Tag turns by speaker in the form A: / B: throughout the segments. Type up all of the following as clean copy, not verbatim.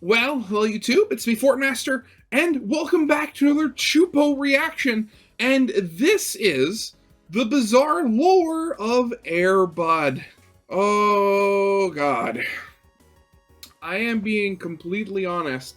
A: Well, hello YouTube, it's me Fortmaster, and welcome back to another Choopo reaction, and this is the bizarre lore of Airbud. Oh god. I am being completely honest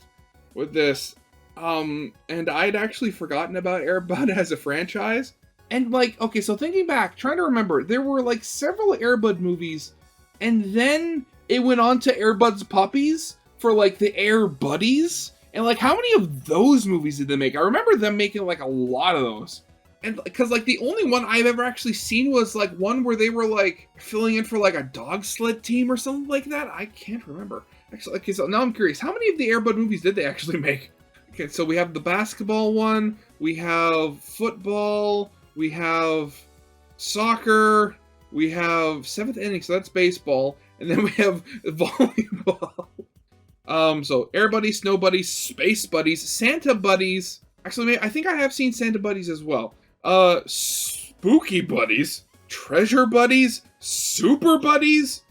A: with this, and I'd actually forgotten about Airbud as a franchise, and okay, so thinking back, trying to remember, there were several Airbud movies, and then it went on to Airbud's Puppies, for the Air Buddies, and how many of those movies did they make? I remember them making a lot of those, and because the only one I've ever actually seen was one where they were filling in for a dog sled team or something like that. I can't remember actually. Okay, so now I'm curious, how many of the Air Bud movies did they actually make? Okay, so we have the basketball one, we have football, we have soccer, we have seventh inning, so that's baseball, and then we have volleyball. So Air Buddies, Snow Buddies, Space Buddies, Santa Buddies. Actually, I think I have seen Santa Buddies as well. Spooky Buddies, Treasure Buddies, Super Buddies.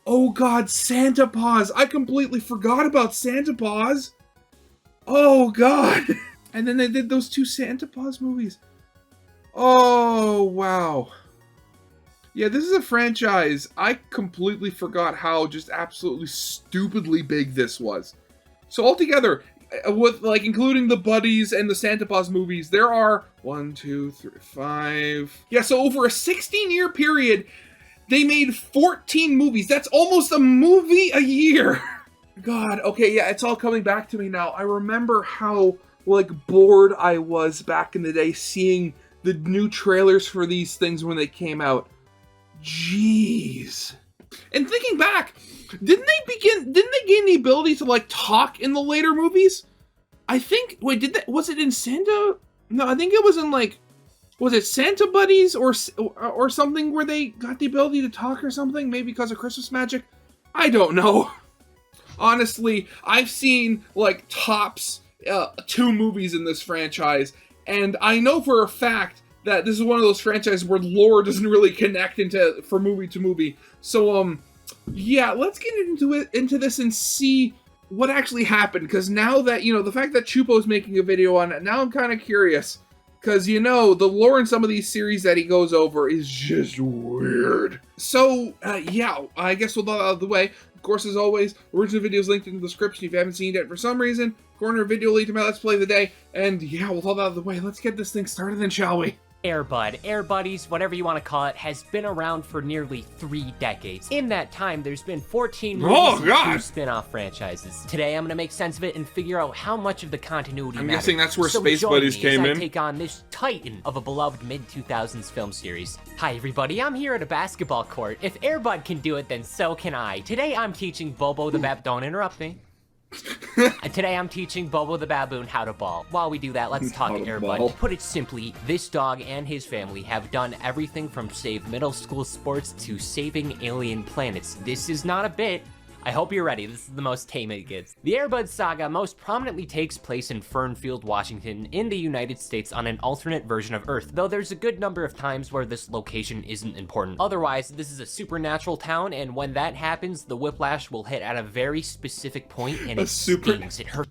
A: Oh god, Santa Paws. I completely forgot about Santa Paws. Oh god. And then they did those two Santa Paws movies. Oh, wow. Yeah, this is a franchise. I completely forgot how just absolutely stupidly big this was. So altogether, with including the Buddies and the Santa Paws movies, there are 1, 2, 3, 5. Yeah, so over a 16-year period, they made 14 movies. That's almost a movie a year. God, okay, yeah, it's all coming back to me now. I remember how bored I was back in the day seeing the new trailers for these things when they came out. Jeez. And thinking back, didn't they gain the ability to talk in the later movies? I think, wait, was it in Santa? No, I think it was in was it Santa Buddies or something where they got the ability to talk or something? Maybe because of Christmas magic? I don't know. Honestly, I've seen tops 2 movies in this franchise, and I know for a fact that this is one of those franchises where lore doesn't really connect from movie to movie. So, yeah, let's get into this and see what actually happened. Because now that, the fact that Choopo's making a video on it, now I'm kind of curious. Because, the lore in some of these series that he goes over is just weird. So, yeah, I guess with all out of the way, of course, as always, original videos linked in the description if you haven't seen it for some reason. Corner video lead to my Let's Play of the day. And, yeah, with all that out of the way, let's get this thing started then, shall we?
B: Airbud, Air Buddies, whatever you want to call it, has been around for nearly 3 decades. In that time, there's been 14 movies and 2 spin-off franchises. Today, I'm going to make sense of it and figure out how much of the continuity matters.
A: I'm guessing that's where Space Buddies came in.
B: I take on this titan of a beloved mid-2000s film series. Hi everybody, I'm here at a basketball court. If Airbud can do it, then so can I. Today, I'm teaching Bobo the Don't interrupt me. Today I'm teaching Bobo the Baboon how to ball. While we do that, let's talk Airbud. To put it simply, this dog and his family have done everything from save middle school sports to saving alien planets. This is not a bit. I hope you're ready. This is the most tame it gets. The Airbud saga most prominently takes place in Fernfield, Washington, in the United States on an alternate version of Earth, though there's a good number of times where this location isn't important. Otherwise, this is a supernatural town, and when that happens, the whiplash will hit at a very specific point, and it stings. It hurts.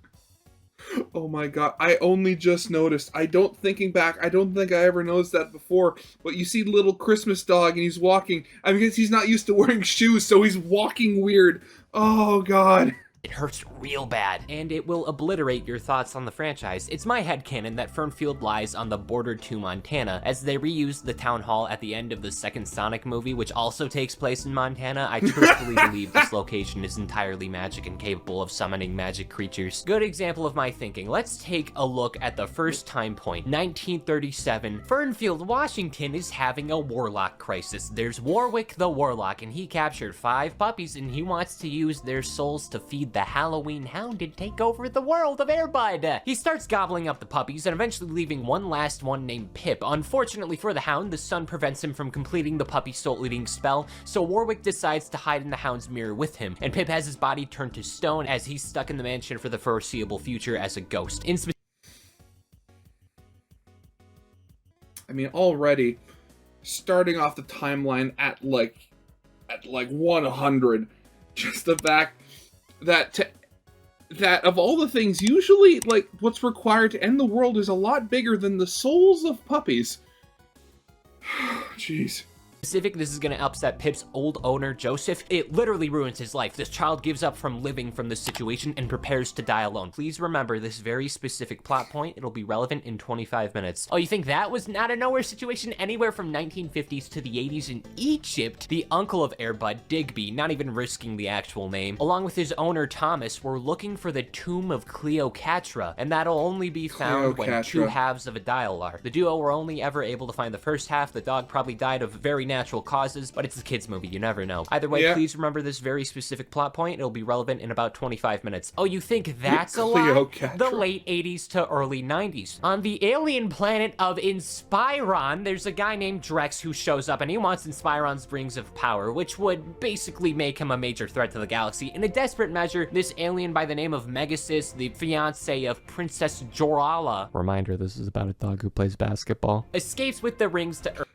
A: Oh my god, I only just noticed. Thinking back, I don't think I ever noticed that before, but you see little Christmas dog and he's walking. I guess he's not used to wearing shoes, so he's walking weird. Oh god.
B: It hurts real bad, and it will obliterate your thoughts on the franchise. It's my headcanon that Fernfield lies on the border to Montana, as they reused the town hall at the end of the second Sonic movie, which also takes place in Montana. I truthfully believe this location is entirely magic and capable of summoning magic creatures. Good example of my thinking. Let's take a look at the first time point, 1937. Fernfield, Washington is having a warlock crisis. There's Warwick the Warlock, and he captured 5 puppies, and he wants to use their souls to feed the Halloween Hound and take over the world of Airbud. He starts gobbling up the puppies and eventually leaving one last one named Pip. Unfortunately for the Hound, the sun prevents him from completing the puppy soul-eating spell, so Warwick decides to hide in the Hound's mirror with him, and Pip has his body turned to stone as he's stuck in the mansion for the foreseeable future as a ghost.
A: I mean, already, starting off the timeline at 100, just the fact that that of all the things, usually, like, what's required to end the world is a lot bigger than the souls of puppies. Jeez.
B: This is gonna upset Pip's old owner, Joseph. It literally ruins his life. This child gives up from living from this situation and prepares to die alone. Please remember this very specific plot point. It'll be relevant in 25 minutes. Oh, you think that was not a nowhere situation? Anywhere from 1950s to the 80s in Egypt, the uncle of Airbud, Digby, not even risking the actual name, along with his owner, Thomas, were looking for the tomb of Cleopatra, and that'll only be found when two halves of a dial are. The duo were only ever able to find the first half. The dog probably died of very natural causes, but it's a kid's movie, you never know. Either way, please remember this very specific plot point. It'll be relevant in about 25 minutes. Oh, you think that's a lie? The late 80s to early 90s. On the alien planet of Inspiron, there's a guy named Drex who shows up, and he wants Inspiron's rings of power, which would basically make him a major threat to the galaxy. In a desperate measure, this alien by the name of Megasis, the fiance of Princess Jorala, reminder, this is about a dog who plays basketball, escapes with the rings to Earth.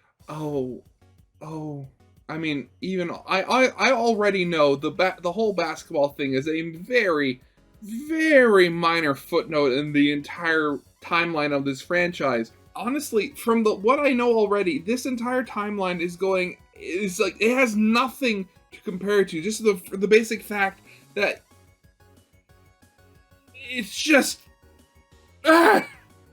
A: Oh, I mean, even I already know the whole basketball thing is a very, very minor footnote in the entire timeline of this franchise. Honestly, from what I know already, this entire timeline is like, it has nothing to compare to. Just the basic fact that it's just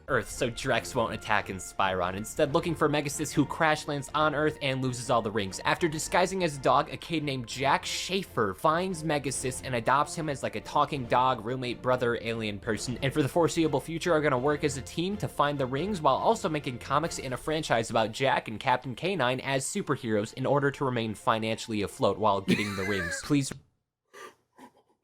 B: Earth, so Drex won't attack Inspiron, instead looking for Megasis, who crash lands on Earth and loses all the rings. After disguising as a dog, a kid named Jack Schaefer finds Megasis and adopts him as like a talking dog, roommate, brother, alien person, and for the foreseeable future are gonna work as a team to find the rings while also making comics in a franchise about Jack and Captain K9 as superheroes in order to remain financially afloat while getting the rings. Please.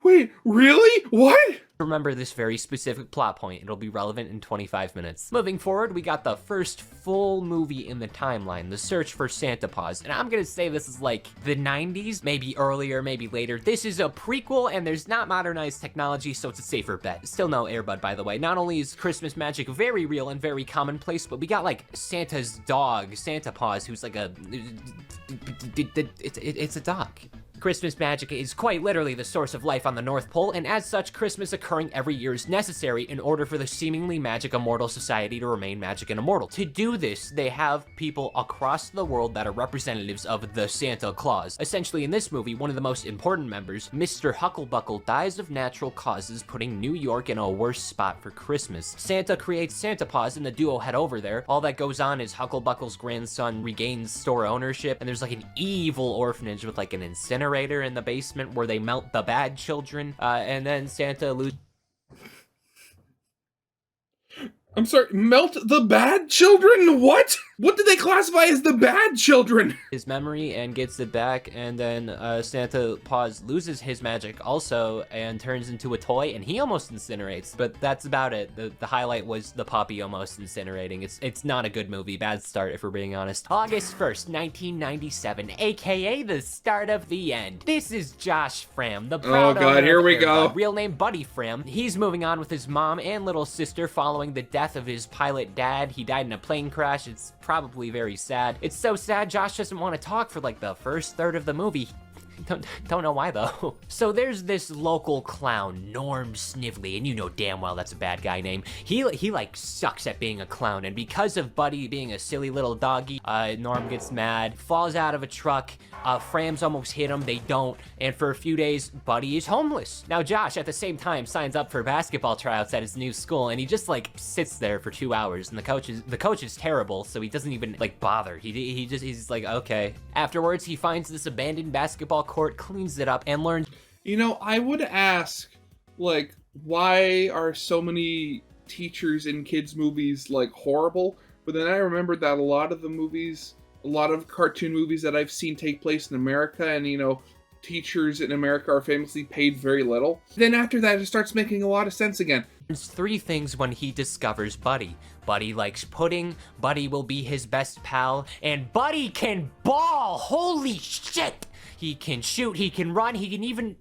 A: Wait, really? What?
B: Remember this very specific plot point. It'll be relevant in 25 minutes. Moving forward, we got the first full movie in the timeline, The Search for Santa Paws. And I'm gonna say this is like the 90s, maybe earlier, maybe later. This is a prequel and there's not modernized technology, so it's a safer bet. Still no Airbud, by the way. Not only is Christmas magic very real and very commonplace, but we got like Santa's dog, Santa Paws, who's like it's a dog. Christmas magic is quite literally the source of life on the North Pole, and as such, Christmas occurring every year is necessary in order for the seemingly magic immortal society to remain magic and immortal. To do this, they have people across the world that are representatives of the Santa Claus. Essentially, in this movie, one of the most important members, Mr. Hucklebuckle, dies of natural causes, putting New York in a worse spot for Christmas. Santa creates Santa Paws, and the duo head over there. All that goes on is Hucklebuckle's grandson regains store ownership, and there's like an evil orphanage with like an incinerator in the basement where they melt the bad children, and then Santa loses.
A: I'm sorry, melt the bad children? What? What did they classify as the bad children?
B: His memory and gets it back, and then Santa Paws loses his magic also and turns into a toy, and he almost incinerates, but that's about it. The highlight was the puppy almost incinerating. It's not a good movie. Bad start, if we're being honest. August 1st, 1997, aka the start of the end. This is Josh Fram, the proud owner of
A: here we go.
B: Real name Buddy Fram. He's moving on with his mom and little sister following the death of his pilot dad. He died in a plane crash. It's probably very sad. It's so sad Josh doesn't want to talk for like the first third of the movie. Don't know why though. So there's this local clown, Norm Snively, and you know damn well that's a bad guy name. He like sucks at being a clown, and because of Buddy being a silly little doggy, Norm gets mad, falls out of a truck. Frams almost hit him, they don't, and for a few days, Buddy is homeless. Now Josh, at the same time, signs up for basketball tryouts at his new school, and he just like sits there for 2 hours, and the coach is terrible, so he doesn't even like bother. He's like, okay. Afterwards, he finds this abandoned basketball court, cleans it up, and learns.
A: You know, I would ask, like, why are so many teachers in kids' movies like horrible? But then I remembered that a lot of cartoon movies that I've seen take place in America, and you know, teachers in America are famously paid very little. Then after that, it starts making a lot of sense again.
B: There's 3 things when he discovers Buddy. Buddy likes pudding, Buddy will be his best pal, and Buddy can ball! Holy shit! He can shoot, he can run, he can even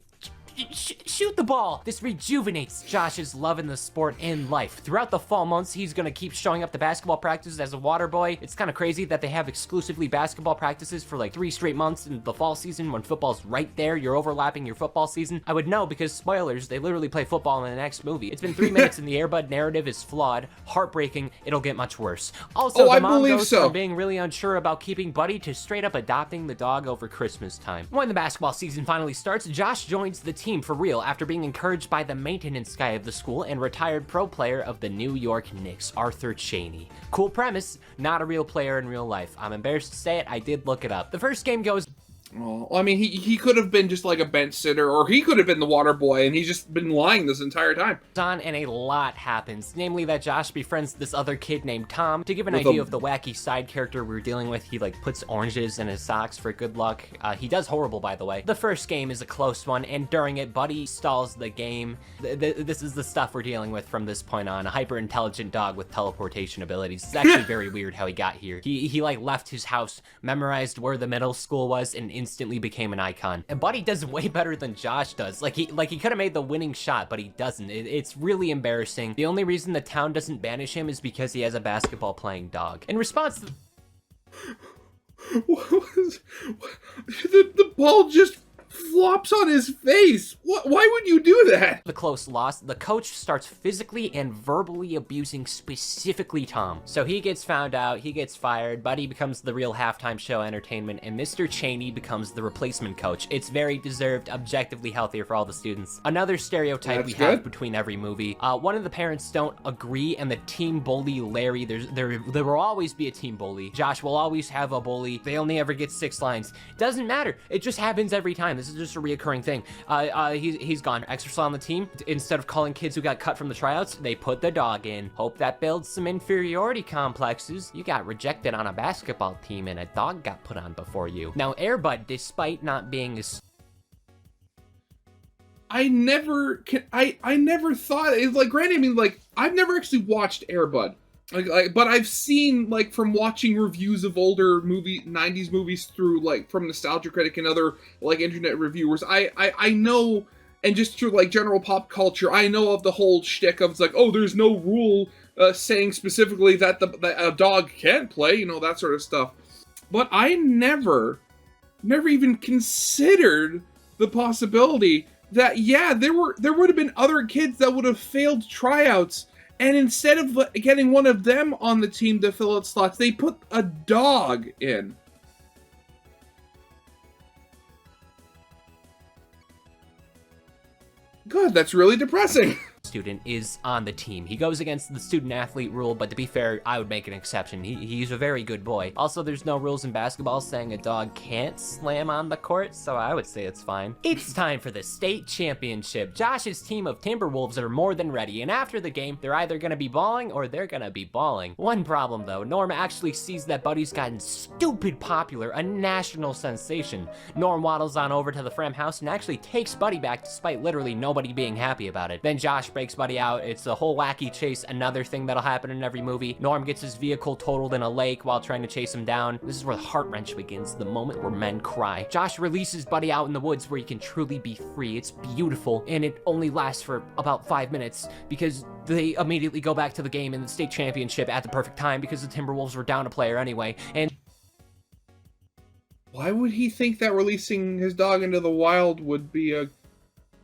B: shoot the ball. This rejuvenates Josh's love in the sport and life. Throughout the fall months, he's gonna keep showing up to basketball practices as a water boy. It's kind of crazy that they have exclusively basketball practices for like 3 straight months in the fall season when football's right there. You're overlapping your football season. I would know because spoilers, they literally play football in the next movie. It's been 3 minutes and the airbud narrative is flawed, heartbreaking. It'll get much worse. Also, the mom goes from being really unsure about keeping Buddy to straight up adopting the dog over Christmas time. When the basketball season finally starts, Josh joins the team for real after being encouraged by the maintenance guy of the school and retired pro player of the New York Knicks, Arthur Chaney. Cool premise, not a real player in real life. I'm embarrassed to say it, I did look it up. The first game goes...
A: Well, I mean, he could have been just like a bench sitter, or he could have been the water boy, and he's just been lying this entire time.
B: And a lot happens, namely that Josh befriends this other kid named Tom. To give an idea of the wacky side character we're dealing with, he like puts oranges in his socks for good luck. He does horrible, by the way. The first game is a close one, and during it, Buddy stalls the game. This is the stuff we're dealing with from this point on. A hyper-intelligent dog with teleportation abilities. It's actually very weird how he got here. He like left his house, memorized where the middle school was, and instantly became an icon. And Buddy does way better than Josh does. Like he could have made the winning shot, but he doesn't. It's really embarrassing. The only reason the town doesn't banish him is because he has a basketball playing dog. In response to
A: the ball just flops on his face. Why would you do that?
B: The close loss, the coach starts physically and verbally abusing specifically Tom. So he gets found out, he gets fired, Buddy becomes the real halftime show entertainment, and Mr. Chaney becomes the replacement coach. It's very deserved, objectively healthier for all the students. Another stereotype we have between every movie. One of the parents don't agree, and the team bully Larry. There will always be a team bully. Josh will always have a bully. They only ever get 6 lines. Doesn't matter. It just happens every time. This is just a reoccurring thing. He's gone. Extra on the team. Instead of calling kids who got cut from the tryouts, they put the dog in. Hope that builds some inferiority complexes. You got rejected on a basketball team and a dog got put on before you. Now, Airbud, despite not being as...
A: I never thought, it's like, granted, I mean, like, I've never actually watched Airbud. But I've seen, like, from watching reviews of older 90s movies through, like, from Nostalgia Critic and other, like, internet reviewers, I know, and just through, like, general pop culture, I know of the whole shtick of, it's like, oh, there's no rule saying specifically that that a dog can't play, you know, that sort of stuff. But I never even considered the possibility that, yeah, there would have been other kids that would have failed tryouts, and instead of getting one of them on the team to fill its slots, they put a dog in. God, that's really depressing.
B: Student is on the team. He goes against the student athlete rule, but to be fair, I would make an exception. He's a very good boy. Also, there's no rules in basketball saying a dog can't slam on the court, so I would say it's fine. It's time for the state championship. Josh's team of Timberwolves are more than ready, and after the game, they're either gonna be balling or they're gonna be balling. One problem though, Norm actually sees that Buddy's gotten stupid popular, a national sensation. Norm waddles on over to the Frem house and actually takes Buddy back despite literally nobody being happy about it. Then Josh breaks Buddy out. It's a whole wacky chase, another thing that'll happen in every movie. Norm gets his vehicle totaled in a lake while trying to chase him down. This is where the heart wrench begins, the moment where men cry. Josh releases Buddy out in the woods where he can truly be free. It's beautiful, and it only lasts for about 5 minutes because they immediately go back to the game in the state championship at the perfect time because the Timberwolves were down a player anyway. And
A: why would he think that releasing his dog into the wild would be a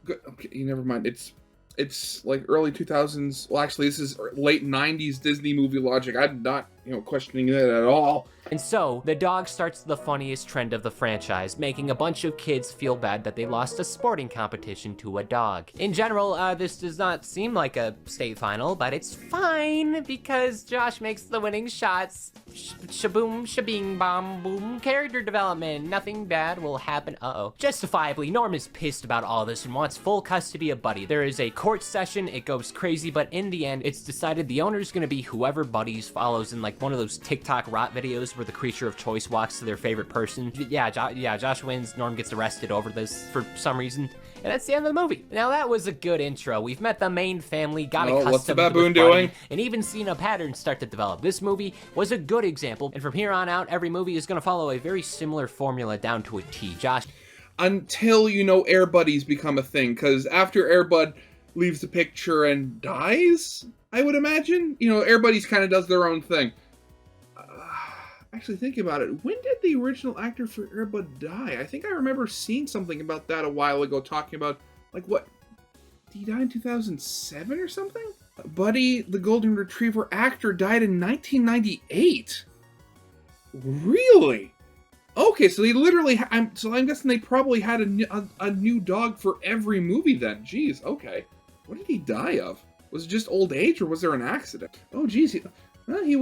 A: good... Okay, never mind. It's like early 2000s. Well, actually, this is late 90s Disney movie logic. I'm not, questioning that at all.
B: And so, the dog starts the funniest trend of the franchise, making a bunch of kids feel bad that they lost a sporting competition to a dog. In general, this does not seem like a state final, but it's fine, because Josh makes the winning shots. Shaboom, shabing, bomb, boom. Character development. Nothing bad will happen. Uh-oh. Justifiably, Norm is pissed about all this and wants full custody of Buddy. There is a court session, it goes crazy, but in the end, it's decided the owner's gonna be whoever Buddy's follows in like one of those TikTok rot videos where the creature of choice walks to their favorite person. Yeah, Josh wins. Norm gets arrested over this for some reason. And that's the end of the movie. Now that was a good intro. We've met the main family, got accustomed
A: what's the baboon doing?
B: And even seen a pattern start to develop. This movie was a good example, and from here on out, every movie is gonna follow a very similar formula down to a T. Josh.
A: until, Air Buddies become a thing. Because after Air Bud leaves the picture and dies, I would imagine, Air Buddies kind of does their own thing. Actually, thinking about it, when did the original actor for Air Bud die? I think I remember seeing something about that a while ago, talking about, what, did he die in 2007 or something? Buddy, the Golden Retriever actor, died in 1998. Really? Okay, so they literally, I'm guessing they probably had a new dog for every movie then. Jeez, okay. What did he die of? Was it just old age, or was there an accident? Oh, geez, he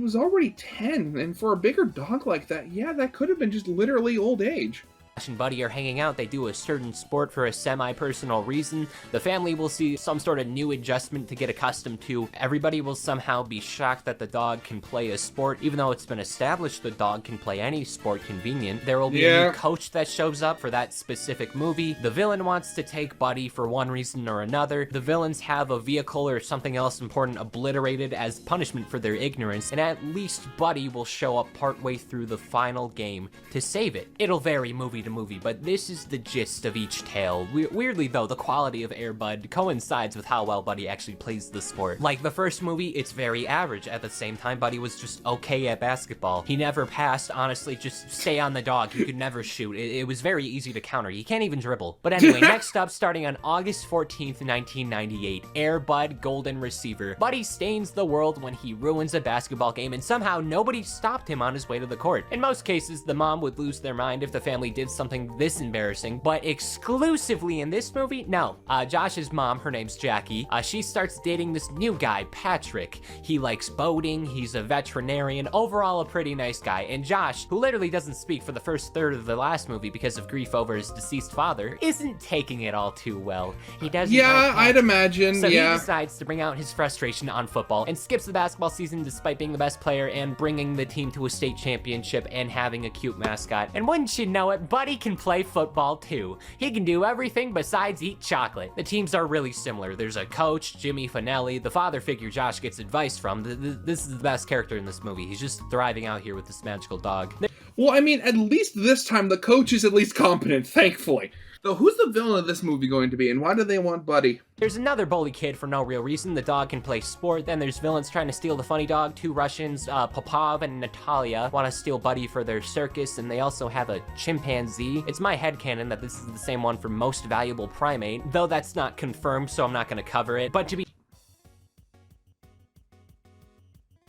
A: was already 10, and for a bigger dog like that, yeah, that could have been just literally old age.
B: Josh and Buddy are hanging out. They do a certain sport for a semi-personal reason. The family will see some sort of new adjustment to get accustomed to. Everybody will somehow be shocked that the dog can play a sport, even though it's been established the dog can play any sport convenient. There will be a new coach that shows up for that specific movie. The villain wants to take Buddy for one reason or another. The villains have a vehicle or something else important obliterated as punishment for their ignorance, and at least Buddy will show up partway through the final game to save it. It'll vary movie to movie, but this is the gist of each tale. Weirdly though, the quality of Air Bud coincides with how well Buddy actually plays the sport. Like the first movie, it's very average. At the same time, Buddy was just okay at basketball. He never passed, honestly, just stay on the dog. He could never shoot. It was very easy to counter. He can't even dribble. But anyway, next up, starting on August 14th, 1998, Air Bud Golden Receiver. Buddy stains the world when he ruins a basketball game, and somehow nobody stopped him on his way to the court. In most cases, the mom would lose their mind if the family did something this embarrassing, but exclusively in this movie, no. Josh's mom, her name's Jackie, she starts dating this new guy, Patrick. He likes boating, he's a veterinarian, overall a pretty nice guy, and Josh, who literally doesn't speak for the first third of the last movie because of grief over his deceased father, isn't taking it all too well. He doesn't like
A: I'd imagine,
B: so he decides to bring out his frustration on football and skips the basketball season despite being the best player and bringing the team to a state championship and having a cute mascot. And wouldn't you know it, Buddy can play football too. He can do everything besides eat chocolate. The teams are really similar. There's a coach, Jimmy Finelli, the father figure Josh gets advice from. This is the best character in this movie. He's just thriving out here with this magical dog.
A: Well, I mean, at least this time the coach is at least competent, thankfully. So who's the villain of this movie going to be, and why do they want Buddy?
B: There's another bully kid for no real reason. The dog can play sport. Then there's villains trying to steal the funny dog. Two Russians, Popov and Natalia, want to steal Buddy for their circus, and they also have a chimpanzee. It's my headcanon that this is the same one for most valuable primate, though that's not confirmed, so I'm not going to cover it. But to be...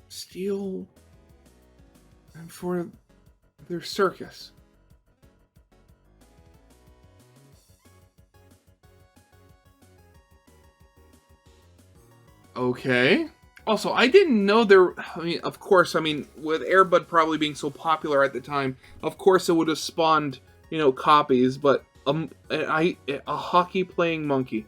A: Steal... and for their circus. Okay. Also, I didn't know of course, with Air Bud probably being so popular at the time, of course it would have spawned, copies, but a hockey-playing monkey.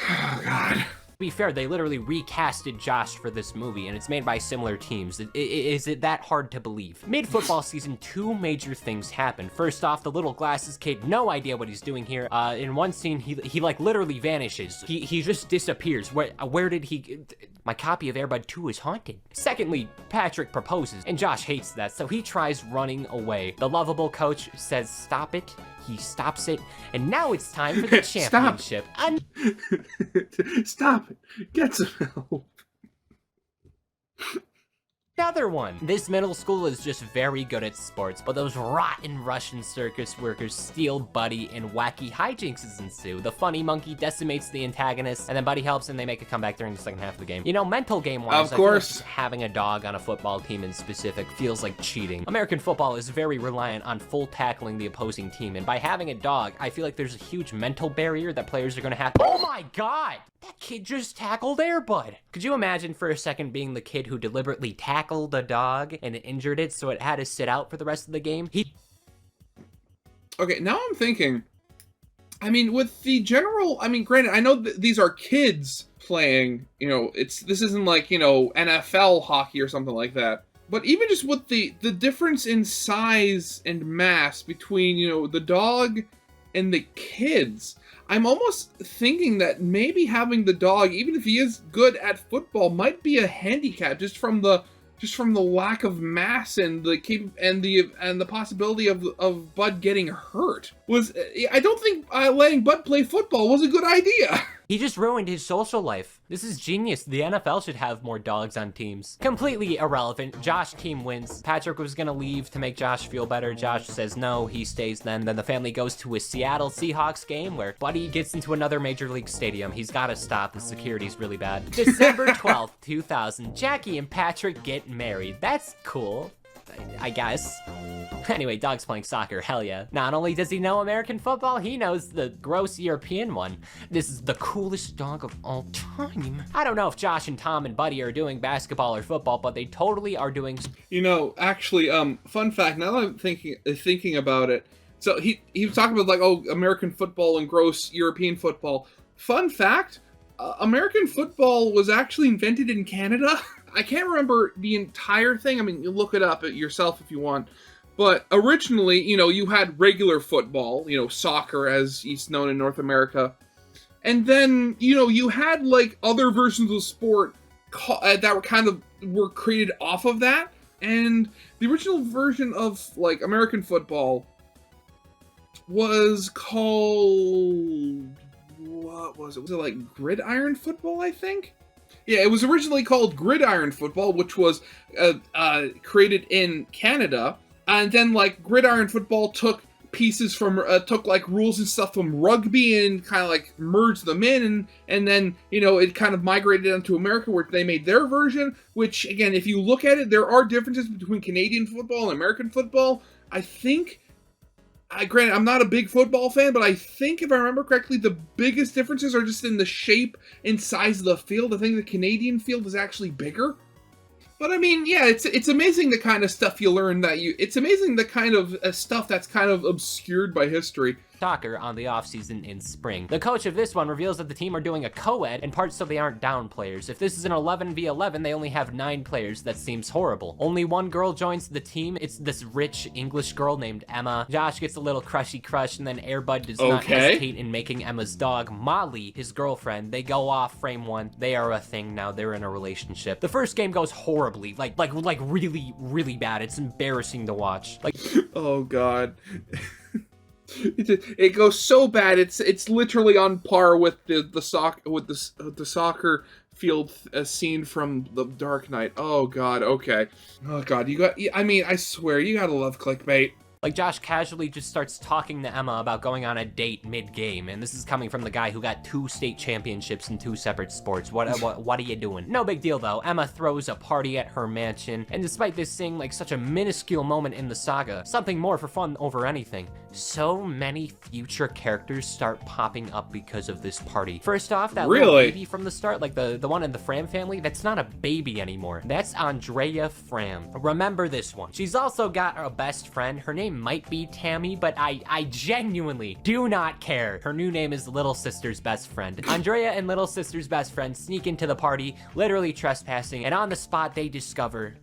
A: Oh, God.
B: To be fair, they literally recasted Josh for this movie, and it's made by similar teams. Is it that hard to believe? Mid-football season, two major things happen. First off, the little glasses kid, no idea what he's doing here. In one scene, he like literally vanishes. He just disappears. Where did he... My copy of Air Bud 2 is haunted. Secondly, Patrick proposes, and Josh hates that, so he tries running away. The lovable coach says, stop it. He stops it, and now it's time for the championship.
A: Stop it. Get some help.
B: Another one. This middle school is just very good at sports, but those rotten Russian circus workers steal Buddy and wacky hijinks ensue. The funny monkey decimates the antagonist, and then Buddy helps and they make a comeback during the second half of the game. Mental game-wise,
A: of course,
B: I feel like having a dog on a football team in specific feels like cheating. American football is very reliant on full tackling the opposing team, and by having a dog, I feel like there's a huge mental barrier that players are gonna have. Oh my God! That kid just tackled Air Bud. Could you imagine for a second being the kid who deliberately tackled a dog and injured it so it had to sit out for the rest of the game?
A: Okay, now I'm thinking, with the general, granted, I know these are kids playing, this isn't like, NFL hockey or something like that. But even just with the difference in size and mass between, the dog and the kids, I'm almost thinking that maybe having the dog, even if he is good at football, might be a handicap just from the just from the lack of mass and the possibility of Bud getting hurt. I don't think letting Bud play football was a good idea.
B: He just ruined his social life. This is genius. The NFL should have more dogs on teams. Completely irrelevant. Josh team wins. Patrick was gonna leave to make Josh feel better. Josh says no, he stays then. Then the family goes to a Seattle Seahawks game where Buddy gets into another major league stadium. He's gotta stop. The security's really bad. December 12th, 2000. Jackie and Patrick get married. That's cool, I guess. Anyway, dog's playing soccer, hell yeah. Not only does he know American football, he knows the gross European one. This is the coolest dog of all time. I don't know if Josh and Tom and Buddy are doing basketball or football, but they totally are doing...
A: You know, actually, fun fact, now that I'm thinking about it, so he was talking about, like, oh, American football and gross European football. Fun fact, American football was actually invented in Canada. I can't remember the entire thing. I mean, you look it up yourself if you want. But originally, you know, you had regular football, you know, soccer as it's known in North America. And then, you know, you had, like, other versions of sport that were created off of that. And the original version of, like, American football was called... What was it? Was it, like, gridiron football, I think? Yeah, it was originally called gridiron football, which was created in Canada. And then, like, gridiron football took pieces from, took, like, rules and stuff from rugby and kind of, like, merged them in. And then, you know, it kind of migrated onto America where they made their version, which, again, if you look at it, there are differences between Canadian football and American football. I think, granted, I'm not a big football fan, but I think, if I remember correctly, the biggest differences are just in the shape and size of the field. I think the Canadian field is actually bigger. But I mean, yeah, it's amazing the kind of stuff you learn it's amazing the kind of stuff that's kind of obscured by history.
B: Soccer on the offseason in spring. The coach of this one reveals that the team are doing a co-ed, in part so they aren't down players. If this is an 11v11, they only have 9 players. That seems horrible. Only one girl joins the team. It's this rich English girl named Emma. Josh gets a little crushy crush, and then Airbud does not hesitate in making Emma's dog, Molly, his girlfriend. They go off frame 1. They are a thing now. They're in a relationship. The first game goes horribly, like really, really bad. It's embarrassing to watch. Like,
A: oh God. It goes so bad. It's literally on par with the soccer field scene from The Dark Knight. Oh God. Okay. Oh God. I mean, I swear, you gotta love clickbait.
B: Like, Josh casually just starts talking to Emma about going on a date mid-game, and this is coming from the guy who got 2 state championships in 2 separate sports. What are you doing? No big deal, though. Emma throws a party at her mansion, and despite this seeming like such a minuscule moment in the saga, something more for fun over anything, so many future characters start popping up because of this party. First off, that little baby from the start, like the one in the Fram family, that's not a baby anymore. That's Andrea Fram. Remember this one. She's also got a best friend. Her name might be Tammy, but I genuinely do not care. Her new name is Little Sister's best friend. Andrea and Little Sister's best friend sneak into the party, literally trespassing, and on the spot they discover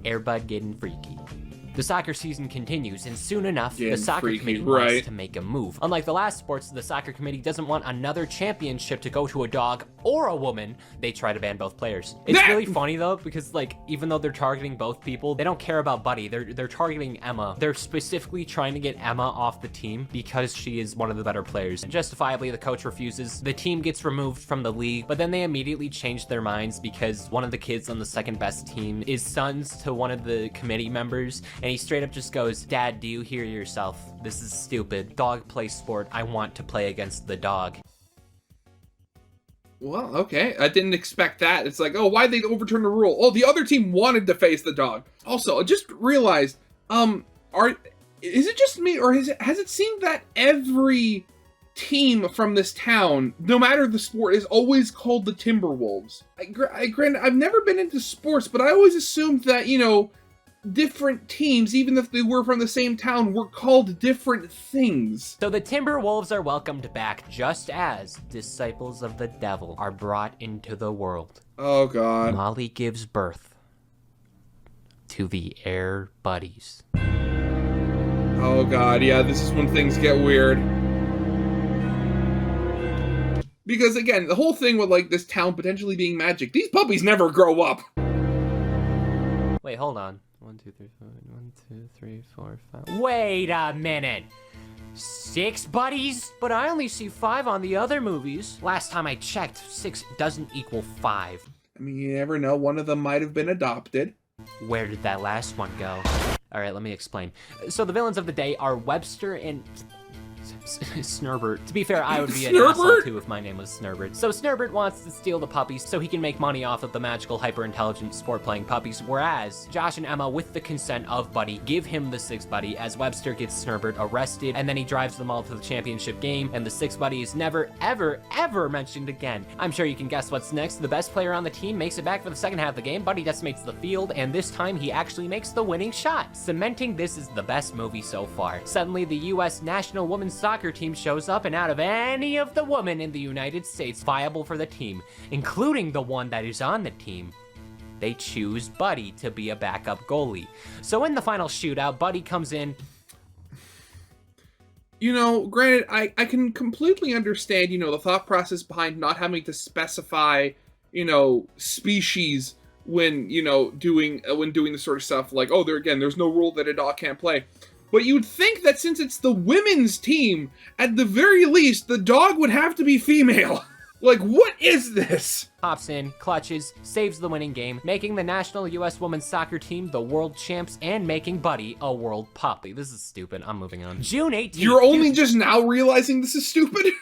B: Airbud getting freaky. The soccer season continues, and soon enough, the soccer committee wants to make a move. Unlike the last sports, the soccer committee doesn't want another championship to go to a dog or a woman. They try to ban both players. It's really funny, though, because, like, even though they're targeting both people, they don't care about Buddy. They're targeting Emma. They're specifically trying to get Emma off the team because she is one of the better players. And justifiably, the coach refuses. The team gets removed from the league, but then they immediately change their minds because one of the kids on the second best team is sons to one of the committee members, and he straight up just goes, "Dad, do you hear yourself? This is stupid. Dog play sport. I want to play against the dog."
A: Well, okay. I didn't expect that. It's like, oh, why'd they overturn the rule? Oh, the other team wanted to face the dog. Also, I just realized, is it just me, or has it seemed that every team from this town, no matter the sport, is always called the Timberwolves? Granted, I've never been into sports, but I always assumed that, you know, different teams, even if they were from the same town, were called different things.
B: So the Timberwolves are welcomed back, just as disciples of the devil are brought into the world.
A: Oh God.
B: Molly gives birth to the Air Buddies.
A: Oh God, yeah, this is when things get weird. Because again, the whole thing with, like, this town potentially being magic, these puppies never grow up.
B: Wait, hold on. 1, 2, 3, 4, 1, 2, 3, 4, 5. Wait a minute. 6 buddies? But I only see 5 on the other movies. Last time I checked, 6 doesn't equal 5.
A: I mean, you never know. One of them might have been adopted.
B: Where did that last one go? All right, let me explain. So the villains of the day are Webster and Snurbert. To be fair, I would be an asshole too if my name was Snurbert. So Snurbert wants to steal the puppies so he can make money off of the magical, hyper-intelligent, sport-playing puppies, whereas Josh and Emma, with the consent of Buddy, give him the 6th buddy as Webster gets Snurbert arrested, and then he drives them all to the championship game, and the 6th buddy is never, ever, ever mentioned again. I'm sure you can guess what's next. The best player on the team makes it back for the second half of the game. Buddy decimates the field, and this time he actually makes the winning shot, cementing this is the best movie so far. Suddenly, the U.S. national women's soccer team shows up, and out of any of the women in the United States viable for the team, including the one that is on the team, they choose Buddy to be a backup goalie. So in the final shootout, Buddy comes in.
A: You know, granted, I can completely understand, the thought process behind not having to specify, species when, doing this sort of stuff. Like, oh, there's no rule that a dog can't play. But you'd think that since it's the women's team, at the very least, the dog would have to be female. Like, what is this?
B: Hops in, clutches, saves the winning game, making the national U.S. women's soccer team the world champs and making Buddy a world puppy. This is stupid. I'm moving on. June 18th.
A: You're only just now realizing this is stupid?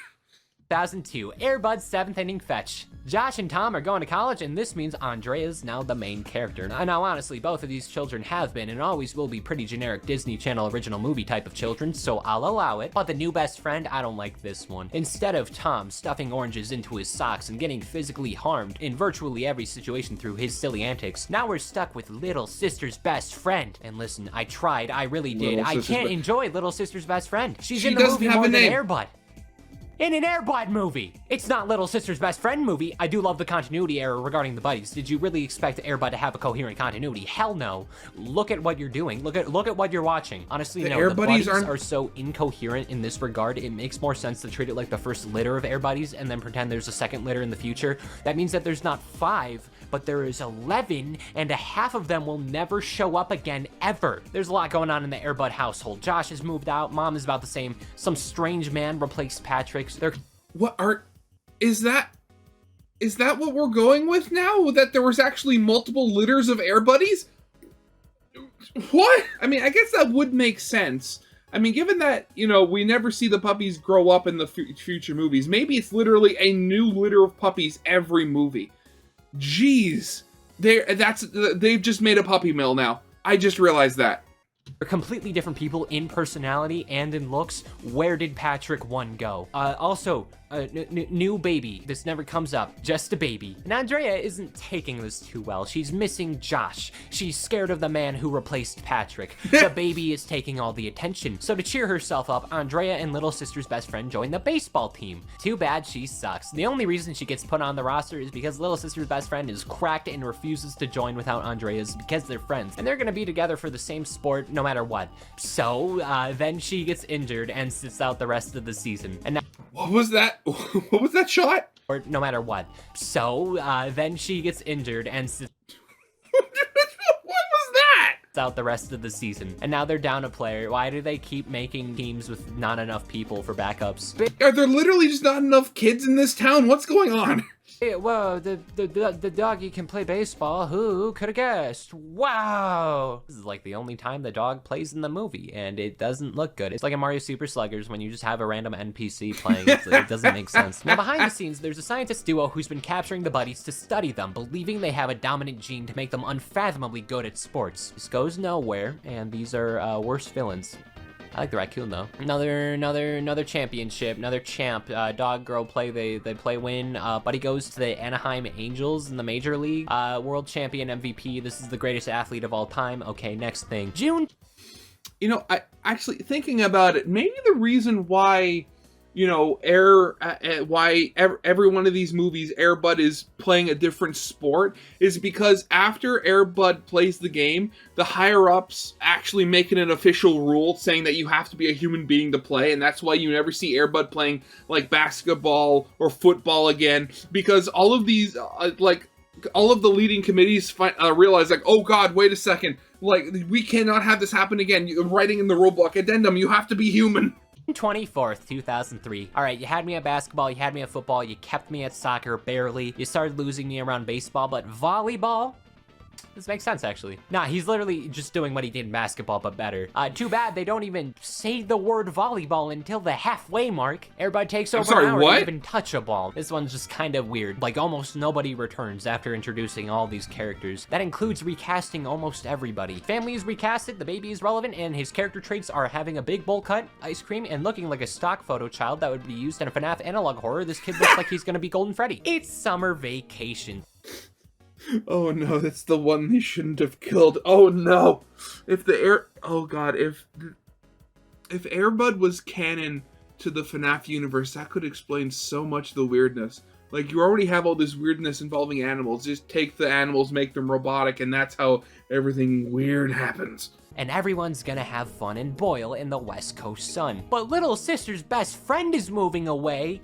B: 2002, Airbud's 7th inning fetch. Josh and Tom are going to college, and this means Andrea's now the main character. Now, honestly, both of these children have been and always will be pretty generic Disney Channel original movie type of children, so I'll allow it. But the new best friend, I don't like this one. Instead of Tom stuffing oranges into his socks and getting physically harmed in virtually every situation through his silly antics, now we're stuck with Little Sister's best friend. And listen, I tried, I really did. I can't enjoy Little Sister's best friend. She's in the movie more than Airbud. In an airbud movie! It's not Little Sister's best friend movie. I do love the continuity error regarding the buddies. Did you really expect Airbud to have a coherent continuity? Hell no. Look at what you're doing. Look at what you're watching. Honestly, no, the buddies are so incoherent in this regard, it makes more sense to treat it like the first litter of air buddies and then pretend there's a second litter in the future. That means that there's not 5, but there is 11, and a half of them will never show up again, ever. There's a lot going on in the Airbud household. Josh has moved out, Mom is about the same, some strange man replaced Patrick.
A: Is that what we're going with now? That there was actually multiple litters of air buddies? What? I mean, I guess that would make sense. I mean, given that, we never see the puppies grow up in the future movies, maybe it's literally a new litter of puppies every movie. Jeez. They've just made a puppy mill now. I just realized that.
B: They're completely different people in personality and in looks. Where did Patrick 1 go? Also, new baby. This never comes up. Just a baby. And Andrea isn't taking this too well. She's missing Josh. She's scared of the man who replaced Patrick. The baby is taking all the attention. So to cheer herself up, Andrea and Little Sister's best friend join the baseball team. Too bad she sucks. The only reason she gets put on the roster is because Little Sister's best friend is cracked and refuses to join without Andrea's because they're friends. And they're gonna be together for the same sport no matter what. So then she gets injured and sits out the rest of the season. And now,
A: what was that? What was that shot?
B: Or no matter what. So then she gets injured and sits
A: what was that?
B: out the rest of the season. And now they're down a player. Why do they keep making teams with not enough people for backups?
A: Are there literally just not enough kids in this town? What's going on?
B: Hey, whoa, the doggy can play baseball. Who could have guessed? Wow! This is like the only time the dog plays in the movie, and it doesn't look good. It's like in Mario Super Sluggers when you just have a random NPC playing. It doesn't make sense. Now, behind the scenes, there's a scientist duo who's been capturing the buddies to study them, believing they have a dominant gene to make them unfathomably good at sports. This goes nowhere, and these are worse villains. I like the raccoon though. Another championship, another champ. Dog girl play, they play win. Buddy goes to the Anaheim Angels in the Major League. World champion MVP. This is the greatest athlete of all time. Okay, next thing. June.
A: I actually thinking about it, maybe the reason why, why every one of these movies, Airbud is playing a different sport is because after Airbud plays the game, the higher-ups actually make it an official rule saying that you have to be a human being to play, and that's why you never see Airbud playing, like, basketball or football again, because all of these, all of the leading committees realize, like, oh god, wait a second, like, we cannot have this happen again. Writing in the rulebook addendum, you have to be human.
B: 24th, 2003. All right, you had me at basketball, you had me at football, you kept me at soccer, barely. You started losing me around baseball, but volleyball? This makes sense, actually. Nah, he's literally just doing what he did in basketball, but better. Too bad they don't even say the word volleyball until the halfway mark. Airbud takes over an hour to even touch a ball. This one's just kind of weird. Like, almost nobody returns after introducing all these characters. That includes recasting almost everybody. Family is recasted, the baby is relevant, and his character traits are having a big bowl cut, ice cream, and looking like a stock photo child that would be used in a FNAF analog horror. This kid looks like he's gonna be Golden Freddy. It's summer vacation.
A: Oh no, that's the one they shouldn't have killed. Oh no. If Airbud was canon to the FNAF universe, that could explain so much of the weirdness. Like, you already have all this weirdness involving animals. Just take the animals, make them robotic, and that's how everything weird happens.
B: And everyone's gonna have fun and boil in the West Coast sun. But little sister's best friend is moving away.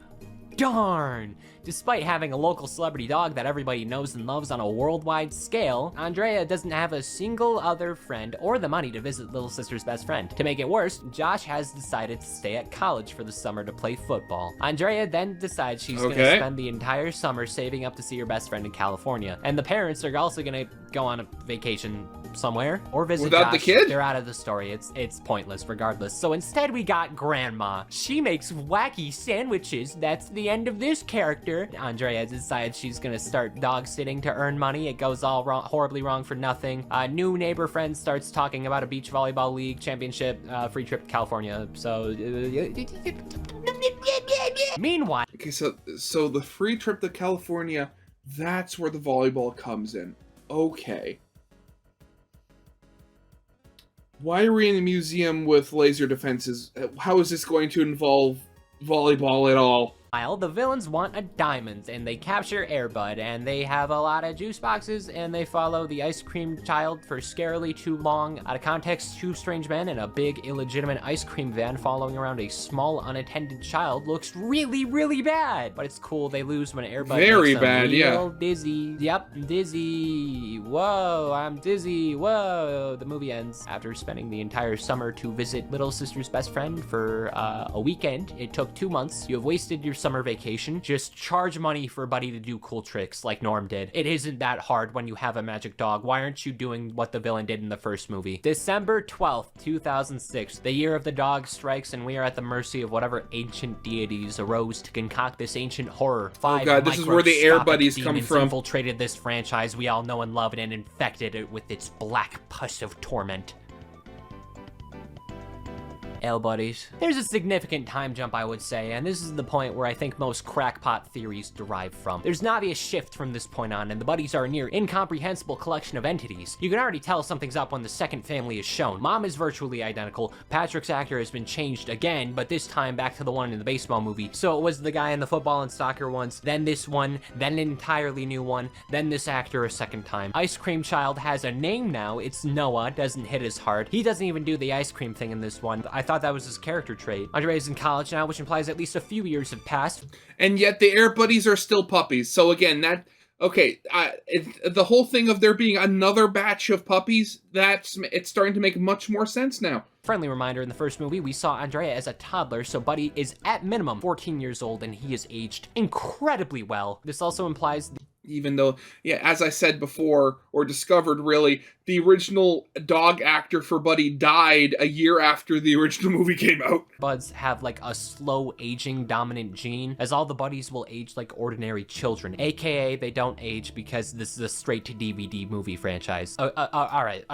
B: Darn! Despite having a local celebrity dog that everybody knows and loves on a worldwide scale, Andrea doesn't have a single other friend or the money to visit little sister's best friend. To make it worse, Josh has decided to stay at college for the summer to play football. Andrea then decides she's gonna spend the entire summer saving up to see her best friend in California. And the parents are also gonna go on a vacation somewhere or visit
A: without
B: Josh.
A: the kid?
B: They're out of the story. It's pointless regardless. So instead we got Grandma. She makes wacky sandwiches. That's the end of this character. Andrea decides she's gonna start dog sitting to earn money. It goes all wrong, horribly wrong for nothing. New neighbor friend starts talking about a beach volleyball league championship, free trip to California. So meanwhile,
A: okay, so the free trip to California, that's where the volleyball comes in. Okay. Why are we in a museum with laser defenses? How is this going to involve volleyball at all?
B: the villains want a diamond, and they capture Airbud, and they have a lot of juice boxes, and they follow the ice cream child for scarily too long. Out of context, two strange men and a big illegitimate ice cream van following around a small unattended child looks really, really bad. But it's cool, they lose when Airbud
A: very
B: makes
A: bad,
B: them real
A: yeah.
B: dizzy. Yep, dizzy. Whoa, I'm dizzy. Whoa. The movie ends after spending the entire summer to visit little sister's best friend for a weekend. It took 2 months. You have wasted your summer vacation. Just charge money for Buddy to do cool tricks like Norm did. It isn't that hard when you have a magic dog. Why aren't you doing what the villain did in the first movie? December 12th, 2006. The year of the dog strikes, and we are at the mercy of whatever ancient deities arose to concoct this ancient horror.
A: Oh god, this is where the air buddies come from.
B: Infiltrated this franchise we all know and love and infected it with its black pus of torment. Buddies. There's a significant time jump, I would say, and this is the point where I think most crackpot theories derive from. There's an obvious shift from this point on, and the buddies are a near incomprehensible collection of entities. You can already tell something's up when the second family is shown. Mom is virtually identical. Patrick's actor has been changed again, but this time back to the one in the baseball movie. So it was the guy in the football and soccer ones, then this one, then an entirely new one, then this actor a second time. Ice Cream Child has a name now. It's Noah. Doesn't hit as hard. He doesn't even do the ice cream thing in this one. I thought that was his character trait. Andrea's in college now, which implies at least a few years have passed.
A: And yet the air buddies are still puppies. So again, the whole thing of there being another batch of puppies, it's starting to make much more sense now.
B: Friendly reminder, in the first movie, we saw Andrea as a toddler, so Buddy is at minimum 14 years old, and he has aged incredibly well. This also implies...
A: Even though, yeah, as I said before, or discovered really, the original dog actor for Buddy died a year after the original movie came out.
B: Buds have like a slow aging dominant gene, as all the buddies will age like ordinary children, aka they don't age because this is a straight to DVD movie franchise. All right,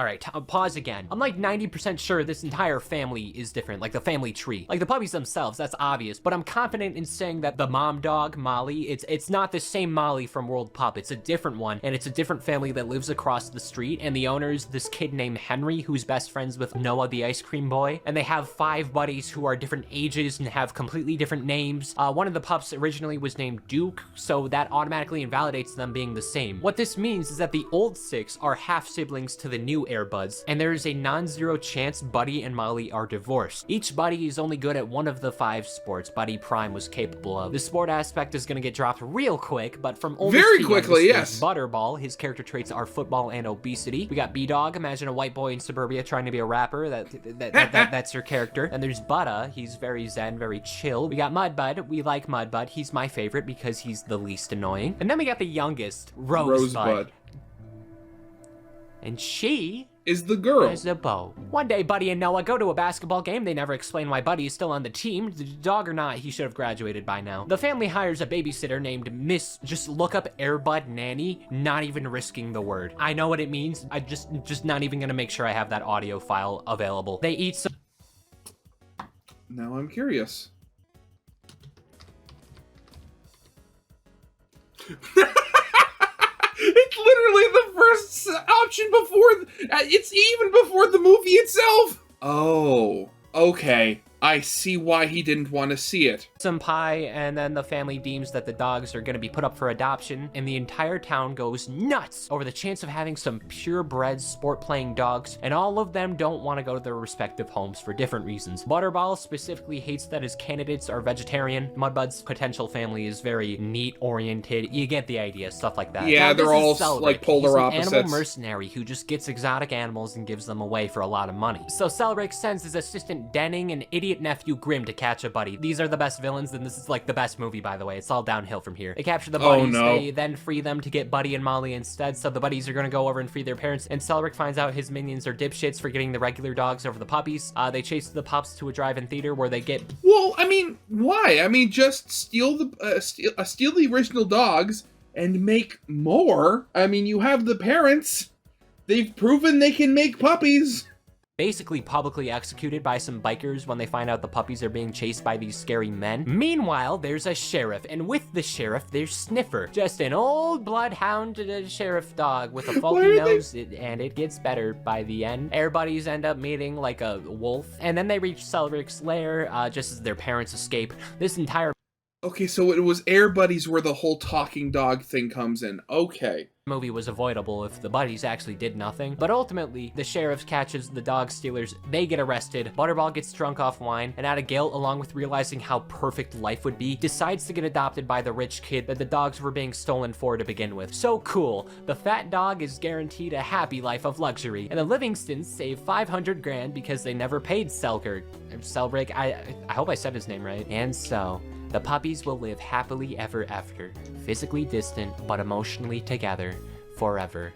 B: pause again. I'm like 90% sure this entire family is different, like the family tree. Like the puppies themselves, that's obvious, but I'm confident in saying that the mom dog, Molly, it's not the same Molly from World Pup. It's a different one, and it's a different family that lives across the street, and the owner's this kid named Henry, who's best friends with Noah the ice cream boy, and they have 5 buddies who are different ages and have completely different names. One of the pups originally was named Duke, so that automatically invalidates them being the same. What this means is that the old 6 are half-siblings to the new Airbuds, and there is a non-zero chance Buddy and Molly are divorced. Each buddy is only good at one of the 5 sports Buddy Prime was capable of. The sport aspect is gonna get dropped real quick, but from oldest to
A: quickly,
B: youngest,
A: yes.
B: there's Butterball. His character traits are football and obesity. We got B-Dog. Imagine a white boy in suburbia trying to be a rapper. That's your character. And there's Butta. He's very zen, very chill. We got Mudbud. We like Mudbud. He's my favorite because he's the least annoying. And then we got the youngest, Rosebud. And she
A: is the girl.
B: has a bow. One day, Buddy and Noah go to a basketball game. They never explain why Buddy is still on the team. The dog or not, he should have graduated by now. The family hires a babysitter named Miss, just look up airbud nanny, not even risking the word. I know what it means. I just not even gonna make sure I have that audio file available. They eat some...
A: Now I'm curious. It's literally the first option before, it's even before the movie itself. Oh, okay. I see why he didn't want to see it.
B: Some pie, and then the family deems that the dogs are going to be put up for adoption, and the entire town goes nuts over the chance of having some purebred sport-playing dogs, and all of them don't want to go to their respective homes for different reasons. Butterball specifically hates that his candidates are vegetarian. Mudbud's potential family is very meat-oriented. You get the idea, stuff like that.
A: Yeah,
B: now,
A: they're all like polar opposites.
B: He's an animal mercenary who just gets exotic animals and gives them away for a lot of money. So Cellric sends his assistant Denning and idiot nephew Grim to catch a Buddy. These are the best villains, and this is like the best movie, by the way. It's all downhill from here. They capture the Buddies.
A: Oh, no.
B: They then free them to get Buddy and Molly instead, so the Buddies are gonna go over and free their parents, and Cellric finds out his minions are dipshits for getting the regular dogs over the puppies. They chase the pups to a drive-in theater where they get...
A: Well, I mean, why? I mean, just steal the original dogs and make more. I mean, you have the parents. They've proven they can make puppies.
B: Basically publicly executed by some bikers when they find out the puppies are being chased by these scary men. Meanwhile, there's a sheriff, and with the sheriff, there's Sniffer. Just an old bloodhound sheriff dog with a faulty nose, and it gets better by the end. Air buddies end up meeting like a wolf, and then they reach Cellric's lair just as their parents escape. This entire...
A: Okay, so it was Air Buddies where the whole talking dog thing comes in. Okay.
B: Movie was avoidable if the buddies actually did nothing, but ultimately the sheriff catches the dog stealers. They get arrested. Butterball gets drunk off wine, and out of guilt, along with realizing how perfect life would be, decides to get adopted by the rich kid that the dogs were being stolen for to begin with. So cool. The fat dog is guaranteed a happy life of luxury, and the Livingstons save 500 grand because they never paid Cellric. I hope I said his name right. And so the puppies will live happily ever after, physically distant but emotionally together forever.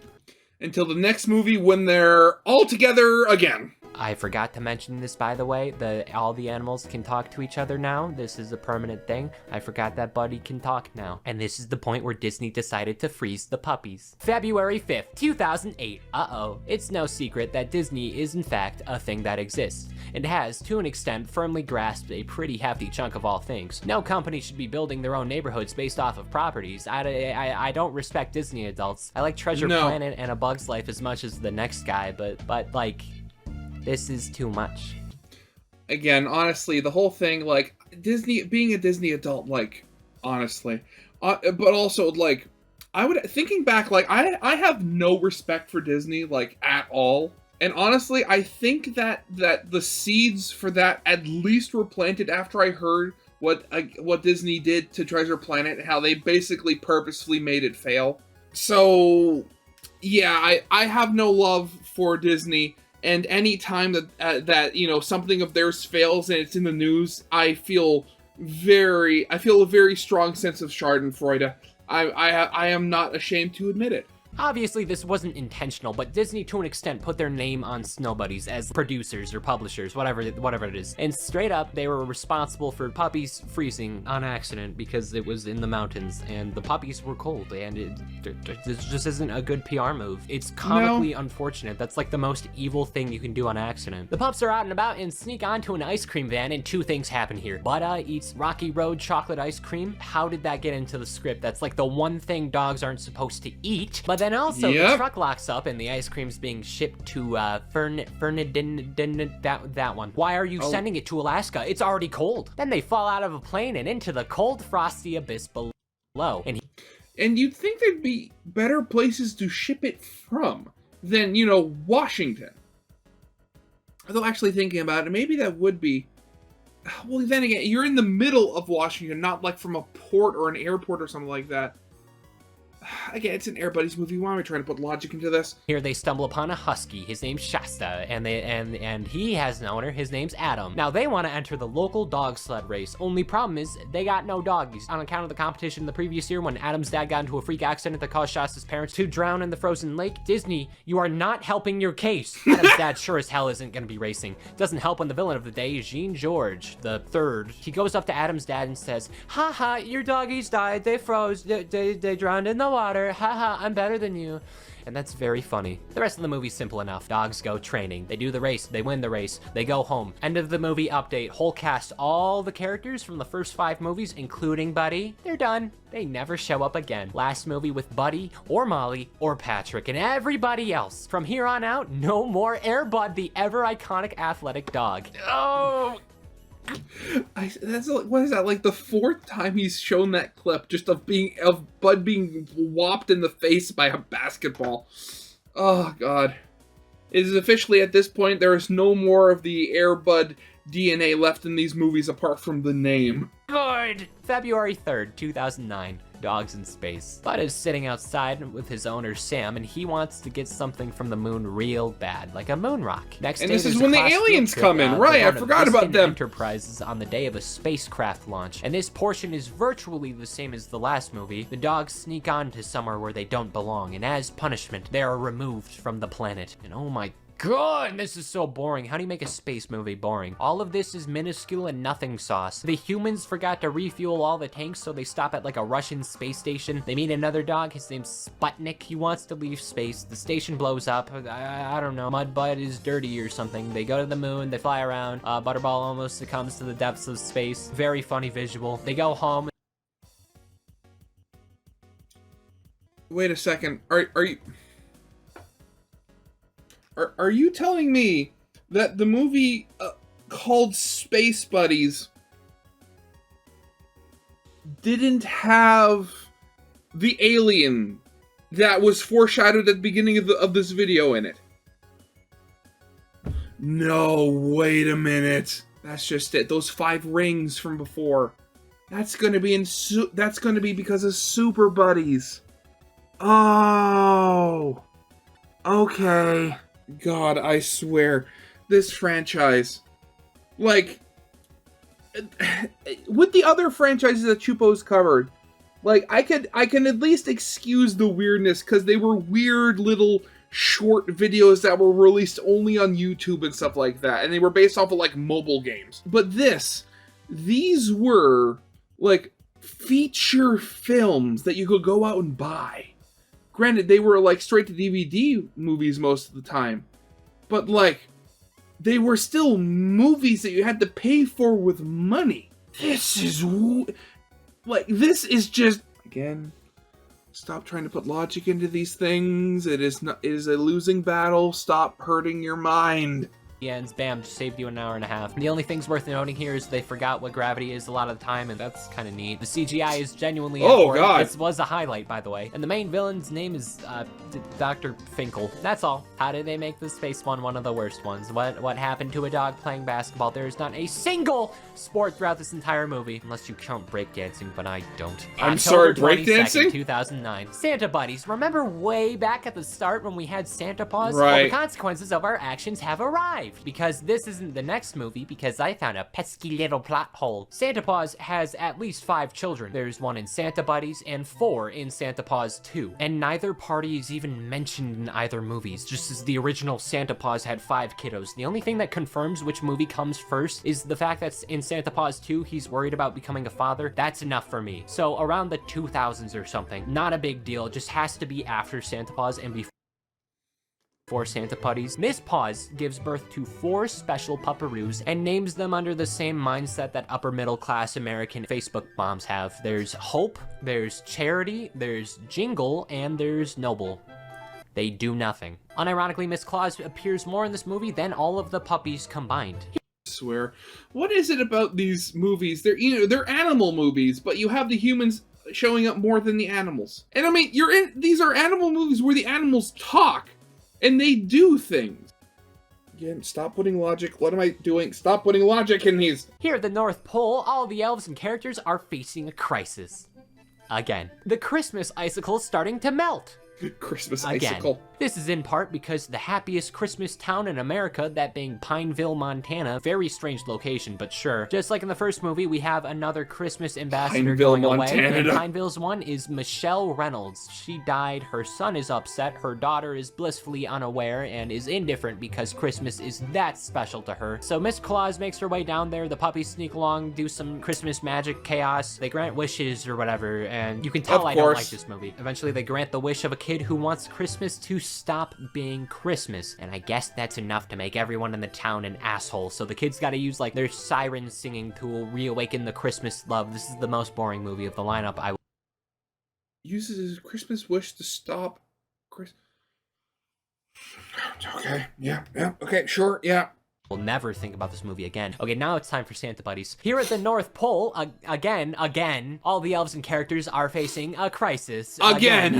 A: Until the next movie when they're all together again.
B: I forgot to mention this, by the way. All the animals can talk to each other now. This is a permanent thing. I forgot that Buddy can talk now. And this is the point where Disney decided to freeze the puppies. February 5th, 2008. Uh-oh. It's no secret that Disney is in fact a thing that exists, and has, to an extent, firmly grasped a pretty hefty chunk of all things. No company should be building their own neighborhoods based off of properties. I don't respect Disney adults. I like Treasure Planet and A Bug's Life as much as the next guy, but like... this is too much.
A: Again, honestly, the whole thing, like, Disney, being a Disney adult, like, honestly. But also, like, thinking back, like, I have no respect for Disney, like, at all. And honestly, I think that the seeds for that at least were planted after I heard what Disney did to Treasure Planet, and how they basically purposefully made it fail. So, yeah, I have no love for Disney. And any time that you know, something of theirs fails and it's in the news, I feel a very strong sense of Schadenfreude. I am not ashamed to admit it.
B: Obviously, this wasn't intentional, but Disney, to an extent, put their name on Snow Buddies as producers or publishers, whatever it is. And straight up, they were responsible for puppies freezing on accident because it was in the mountains, and the puppies were cold, and this just isn't a good PR move. It's comically unfortunate. That's like the most evil thing you can do on accident. The pups are out and about and sneak onto an ice cream van, and two things happen here. Butta eats Rocky Road chocolate ice cream. How did that get into the script? That's like the one thing dogs aren't supposed to eat. But then also, the truck locks up and the ice cream's being shipped to Fernandin, that one. Why are you sending it to Alaska? It's already cold. Then they fall out of a plane and into the cold, frosty abyss below.
A: And you'd think there'd be better places to ship it from than, you know, Washington. Although actually thinking about it, maybe that would be... Well, then again, you're in the middle of Washington, not like from a port or an airport or something like that. Again, it's an Air Buddies movie. Why am I trying to put logic into this?
B: Here they stumble upon a husky. His name's Shasta, and he has an owner. His name's Adam. Now they want to enter the local dog sled race. Only problem is they got no doggies. On account of the competition the previous year when Adam's dad got into a freak accident that caused Shasta's parents to drown in the frozen lake, Disney, you are not helping your case. Adam's dad sure as hell isn't going to be racing. Doesn't help when the villain of the day is Jean George the third. He goes up to Adam's dad and says, haha, your doggies died. They froze. They drowned in the water. Haha, I'm better than you. And that's very funny. The rest of the movie's simple enough. Dogs go training. They do the race. They win the race. They go home. End of the movie update. Whole cast, all the characters from the first 5 movies, including Buddy, they're done. They never show up again. Last movie with Buddy, or Molly, or Patrick, and everybody else. From here on out, no more Airbud, the ever iconic athletic dog. Oh!
A: What is that, like the 4th time he's shown that clip just of Bud being whopped in the face by a basketball. Oh god. It is officially at this point there is no more of the Air Bud DNA left in these movies apart from the name.
B: Good! February 3rd, 2009. Dogs in space. Bud is sitting outside with his owner Sam, and he wants to get something from the moon real bad, like a moon rock. Next
A: and
B: day,
A: this is when the aliens come in, right? I forgot about them.
B: Enterprises on the day of a spacecraft launch, and this portion is virtually the same as the last movie. The dogs sneak on to somewhere where they don't belong, and as punishment, they are removed from the planet. And oh my god, this is so boring. How do you make a space movie boring? All of this is minuscule and nothing sauce. The humans forgot to refuel all the tanks, so they stop at like a Russian space station. They meet another dog. His name's Sputnik. He wants to leave space. The station blows up. I don't know. Mudbud is dirty or something. They go to the moon. They fly around. Butterball almost succumbs to the depths of space. Very funny visual. They go home.
A: Wait a second. Are you telling me that the movie called Space Buddies didn't have the alien that was foreshadowed at the beginning of this video in it? No, wait a minute. That's just it. Those 5 rings from before. That's gonna be that's gonna be because of Super Buddies. Oh. Okay. God, I swear, this franchise, like, with the other franchises that Choopo's covered, like, I can at least excuse the weirdness, because they were weird little short videos that were released only on YouTube and stuff like that, and they were based off of, like, mobile games. But these were, like, feature films that you could go out and buy. Granted, they were, like, straight-to-DVD movies most of the time. But, like, they were still movies that you had to pay for with money. This is just... Again, stop trying to put logic into these things. It is a losing battle. Stop hurting your mind.
B: Ends, bam, just saved you an hour and a half. The only things worth noting here is they forgot what gravity is a lot of the time, and that's kind of neat. The CGI is genuinely important.
A: God.
B: This was a highlight, by the way. And the main villain's name is Dr. Finkel. That's all. How did they make the space one of the worst ones? What happened to a dog playing basketball? There is not a single sport throughout this entire movie, unless you count breakdancing, but I don't.
A: I'm sorry, breakdancing?
B: 2009. Santa Buddies. Remember way back at the start when we had Santa Paws?
A: Right.
B: Well, the consequences of our actions have arrived. Because this isn't the next movie, because I found a pesky little plot hole. Santa Paws has at least 5 children. There's 1 in Santa Buddies and 4 in Santa Paws 2. And neither party is even mentioned in either movies, just as the original Santa Paws had 5 kiddos. The only thing that confirms which movie comes first is the fact that in Santa Paws 2, he's worried about becoming a father. That's enough for me. So around the 2000s or something. Not a big deal, just has to be after Santa Paws and before Santa Putties. Miss Paws gives birth to 4 special pupperoos and names them under the same mindset that upper middle class American Facebook moms have. There's Hope, there's Charity, there's Jingle, and there's Noble. They do nothing. Unironically, Miss Claus appears more in this movie than all of the puppies combined.
A: I swear. What is it about these movies? They're animal movies, but you have the humans showing up more than the animals. And I mean, these are animal movies where the animals talk. And they do things. Again, stop putting logic. What am I doing? Stop putting logic in these.
B: Here at the North Pole, all the elves and characters are facing a crisis. Again. The Christmas icicle starting to melt.
A: Christmas
B: Again.
A: icicle.
B: This is in part because the happiest Christmas town in America, that being Pineville, Montana, very strange location, but sure. Just like in the first movie, we have another Christmas ambassador
A: Pineville,
B: going away,
A: Montana.
B: and Pineville's one is Michelle Reynolds. She died, her son is upset, her daughter is blissfully unaware and is indifferent because Christmas is that special to her. So Miss Claus makes her way down there, the puppies sneak along, do some Christmas magic chaos, they grant wishes or whatever, and you can tell I don't like this movie. Eventually they grant the wish of a kid who wants Christmas to stop being Christmas, and I guess that's enough to make everyone in the town an asshole, so the kids gotta use like their siren singing tool, reawaken the Christmas love. This is the most boring movie of the lineup.
A: Uses his Christmas wish to stop Okay, yeah, okay, sure, yeah.
B: Will never think about this movie again. Okay, now it's time for Santa Buddies. Here at the North Pole, again, all the elves and characters are facing a crisis. Again.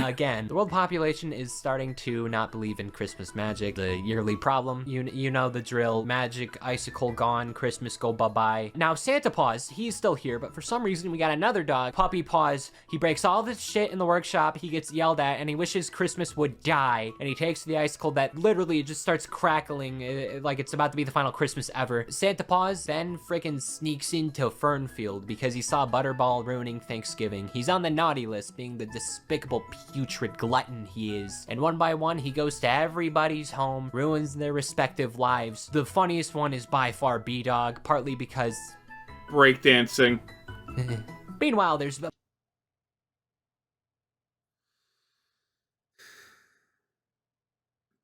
B: The world population is starting to not believe in Christmas magic. The yearly problem, you know the drill. Magic, icicle gone, Christmas go bye-bye. Now, Santa Paws, he's still here, but for some reason, we got another dog, Puppy Paws. He breaks all this shit in the workshop, he gets yelled at, and he wishes Christmas would die. And he takes the icicle that literally just starts crackling like it's about to be the final Christmas ever. Santa Paws then freaking sneaks into Fernfield because he saw Butterball ruining Thanksgiving. He's on the naughty list, being the despicable, putrid glutton he is. And one by one, he goes to everybody's home, ruins their respective lives. The funniest one is by far B-Dog, partly because...
A: breakdancing.
B: Meanwhile, there's...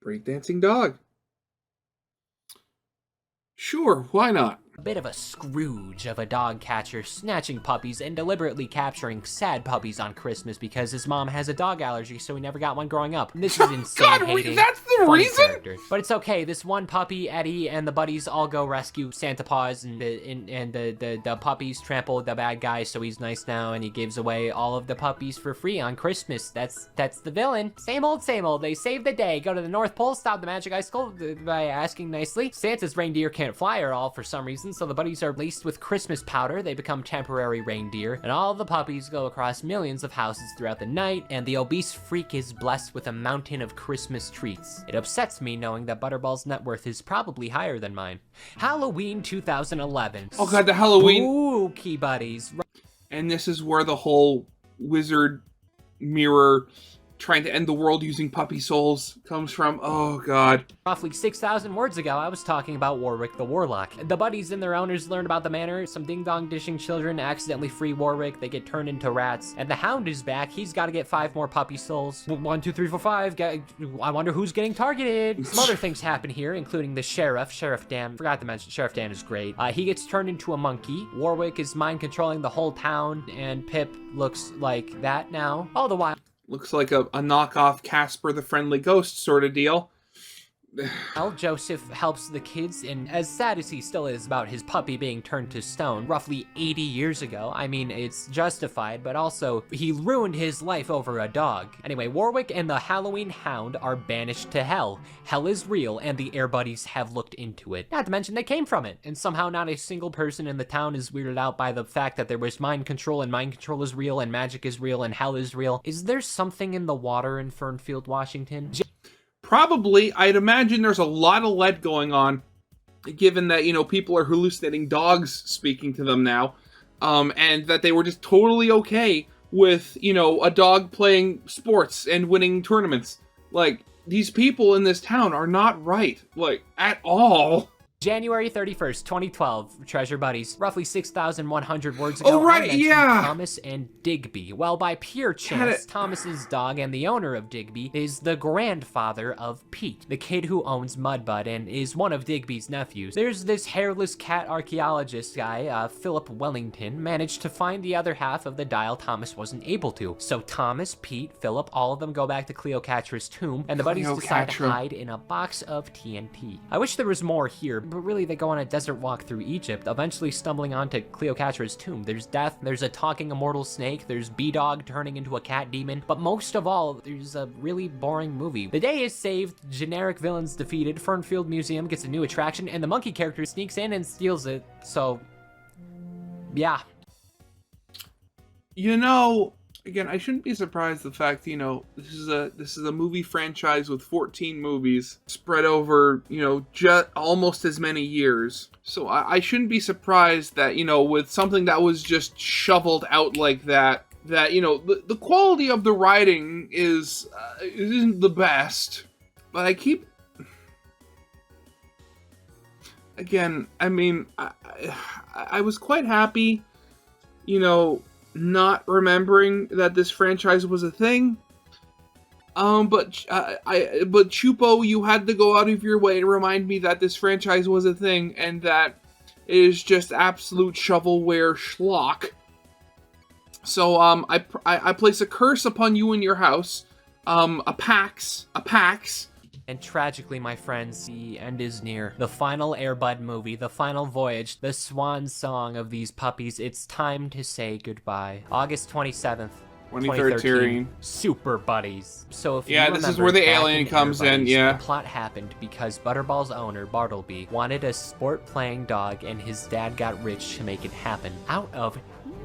A: breakdancing dog. Sure, why not?
B: a bit of a Scrooge of a dog catcher, snatching puppies and deliberately capturing sad puppies on Christmas because his mom has a dog allergy, so he never got one growing up. This is insane.
A: God, that's the reason?
B: Character. But it's okay. This one puppy, Eddie, and the buddies all go rescue Santa Paws, and the puppies trample the bad guy, so he's nice now, and he gives away all of the puppies for free on Christmas. That's the villain. Same old, same old. They save the day. Go to the North Pole, stop the magic icicle by asking nicely. Santa's reindeer can't fly at all for some reason, so the buddies are laced with Christmas powder. They become temporary reindeer, and all the puppies go across millions of houses throughout the night, and the obese freak is blessed with a mountain of Christmas treats. It upsets me knowing that Butterball's net worth is probably higher than mine. Halloween 2011.
A: Oh god, the Halloween.
B: Spooky buddies.
A: And this is where the whole wizard mirror trying to end the world using puppy souls comes from. Oh god.
B: Roughly 6,000 words ago, I was talking about Warwick the Warlock. The buddies and their owners learn about the manor. Some ding-dong dishing children accidentally free Warwick. They get turned into rats. And the Hound is back. He's got to get 5 more puppy souls. 1, 2, 3, 4, 5. I wonder who's getting targeted. Some other things happen here, including the sheriff. Sheriff Dan. Forgot to mention, Sheriff Dan is great. He gets turned into a monkey. Warwick is mind-controlling the whole town. And Pip looks like that now. All the while...
A: Looks like a knockoff Casper the Friendly Ghost sort of deal.
B: Joseph helps the kids, and as sad as he still is about his puppy being turned to stone roughly 80 years ago, I mean, it's justified, but also, he ruined his life over a dog. Anyway, Warwick and the Halloween Hound are banished to hell. Hell is real, and the Air Buddies have looked into it. Not to mention, they came from it, and somehow not a single person in the town is weirded out by the fact that there was mind control, and mind control is real, and magic is real, and hell is real. Is there something in the water in Fernfield, Washington?
A: Probably. I'd imagine there's a lot of lead going on, given that, you know, people are hallucinating dogs speaking to them now, and that they were just totally okay with, you know, a dog playing sports and winning tournaments. Like, these people in this town are not right, like, at all.
B: January 31st, 2012, Treasure Buddies. Roughly 6,100 words ago,
A: oh, right,
B: I mentioned
A: yeah.
B: Thomas and Digby. Well, by pure chance, Thomas's dog and the owner of Digby is the grandfather of Pete, the kid who owns Mudbud and is one of Digby's nephews. There's this hairless cat archaeologist guy, Philip Wellington, managed to find the other half of the dial Thomas wasn't able to. So Thomas, Pete, Philip, all of them go back to Cleopatra's tomb, and the buddies decide to hide in a box of TNT. I wish there was more here, but really they go on a desert walk through Egypt, eventually stumbling onto Cleopatra's tomb. There's death, there's a talking immortal snake, there's B-Dog turning into a cat demon, but most of all, there's a really boring movie. The day is saved, generic villains defeated, Fernfield Museum gets a new attraction, and the monkey character sneaks in and steals it, so... yeah.
A: You know, Again, I shouldn't be surprised the fact, this is a movie franchise with 14 movies spread over, just almost as many years. So I shouldn't be surprised that, with something that was just shoveled out like that, the quality of the writing isn't the best. But again, I mean, I was quite happy, not remembering that this franchise was a thing. But Choopo, you had to go out of your way to remind me that this franchise was a thing, and that it is just absolute shovelware schlock. So, I place a curse upon you and your house. A pax.
B: And tragically, my friends, the end is near. The final Airbud movie, the final voyage, the swan song of these puppies. It's time to say goodbye. August 27th. 2013, Super Buddies. So if you remember,
A: this is where the alien comes in, yeah.
B: The plot happened because Butterball's owner, Bartleby, wanted a sport-playing dog, and his dad got rich to make it happen. Out of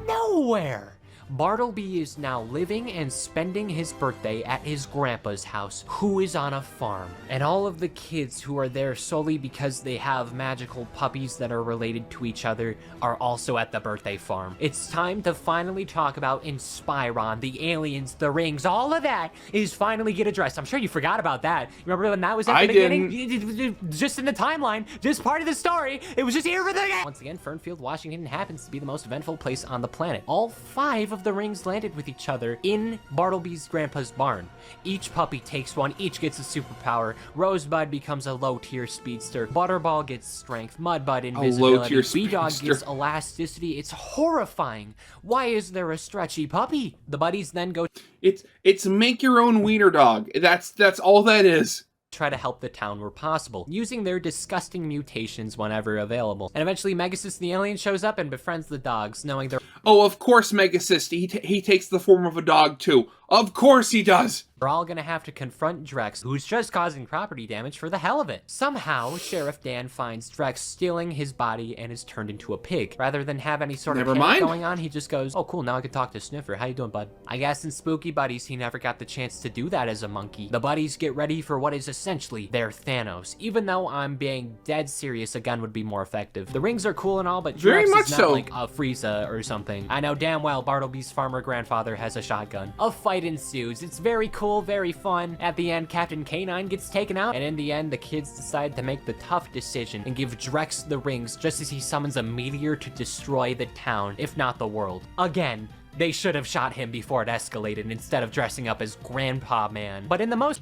B: nowhere! Bartleby is now living and spending his birthday at his grandpa's house, who is on a farm. And all of the kids who are there solely because they have magical puppies that are related to each other are also at the birthday farm. It's time to finally talk about Inspiron, the aliens, the rings, all of that is finally get addressed. I'm sure you forgot about that. Remember when that was at the beginning? Just in the timeline, just part of the story. It was just here for the... Once again, Fernfield, Washington happens to be the most eventful place on the planet. All 5 of the rings landed with each other in Bartleby's grandpa's barn. Each puppy takes one, each gets a superpower. Rosebud becomes a low-tier speedster. Butterball gets strength. Mudbud invisibility. B-Dog gets elasticity. It's horrifying. Why is there a stretchy puppy? The buddies then go...
A: It's make your own wiener dog. That's all that is.
B: Try to help the town where possible, using their disgusting mutations whenever available. And eventually Megacyst the alien shows up and befriends the dogs, knowing they're...
A: Oh, of course Megacyst. He takes the form of a dog too. Of course he does!
B: We're all gonna have to confront Drex, who's just causing property damage for the hell of it. Somehow, Sheriff Dan finds Drex stealing his body and is turned into a pig. Rather than have any sort of panic going on, he just goes, oh cool, now I can talk to Sniffer. How you doing, bud? I guess in Spooky Buddies, he never got the chance to do that as a monkey. The buddies get ready for what is essentially their Thanos. Even though I'm being dead serious, a gun would be more effective. The rings are cool and all, but Drex is not like a Frieza or something. I know damn well Bartleby's farmer grandfather has a shotgun. A fight ensues. It's very cool, very fun. At the end, Captain K9 gets taken out, and in the end, the kids decide to make the tough decision and give Drex the rings just as he summons a meteor to destroy the town, if not the world. Again, they should have shot him before it escalated instead of dressing up as Grandpa Man. But in the most...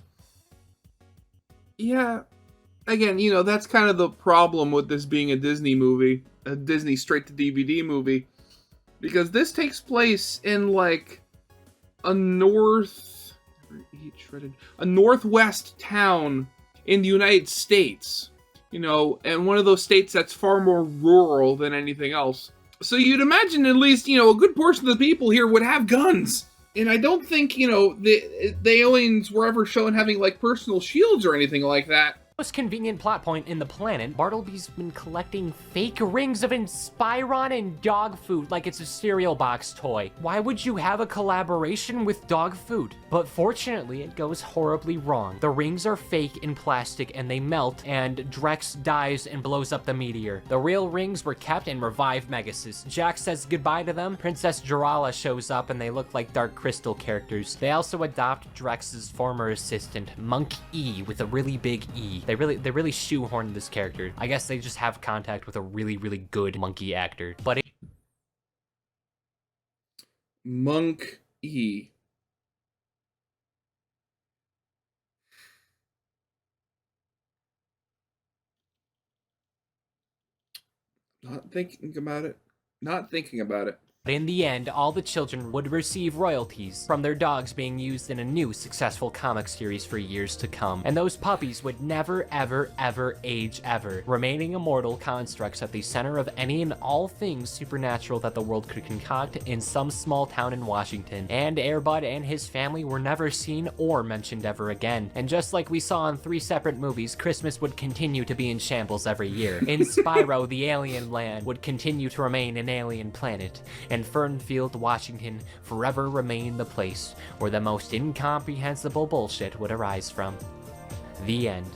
A: Yeah, again, that's kind of the problem with this being a Disney movie, a Disney straight-to-DVD movie, because this takes place in, like, a northwest town in the United States, and one of those states that's far more rural than anything else. So you'd imagine at least, a good portion of the people here would have guns. And I don't think, the aliens were ever shown having, like, personal shields or anything like that.
B: Most convenient plot point in the planet, Bartleby's been collecting fake rings of Inspiron and dog food like it's a cereal box toy. Why would you have a collaboration with dog food? But fortunately, it goes horribly wrong. The rings are fake in plastic and they melt, and Drex dies and blows up the meteor. The real rings were kept and revived Megacyst. Jack says goodbye to them. Princess Jarala shows up and they look like Dark Crystal characters. They also adopt Drex's former assistant, Monk E, with a really big E. They really shoehorned this character. I guess they just have contact with a really, really good monkey actor. But
A: Monk E. Not thinking about it.
B: in the end, all the children would receive royalties from their dogs being used in a new successful comic series for years to come. And those puppies would never, ever, ever age ever, remaining immortal constructs at the center of any and all things supernatural that the world could concoct in some small town in Washington. And Airbud and his family were never seen or mentioned ever again. And just like we saw in 3 separate movies, Christmas would continue to be in shambles every year. In Spyro, the alien land would continue to remain an alien planet. and Fernfield, Washington forever remain the place where the most incomprehensible bullshit would arise from. The end.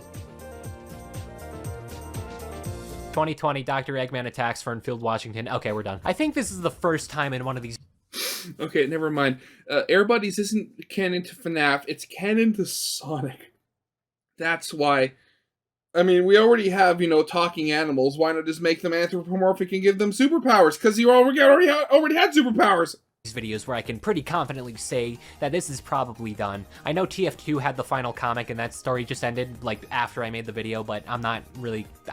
B: 2020, Dr. Eggman attacks Fernfield, Washington. Okay, we're done. I think this is the first time in one of these...
A: Okay, never mind. Air Buddies isn't canon to FNAF, it's canon to Sonic. That's why... I mean, we already have, talking animals. Why not just make them anthropomorphic and give them superpowers? Because you already had superpowers!
B: Videos where I can pretty confidently say that this is probably done. I know TF2 had the final comic and that story just ended, like, after I made the video, but I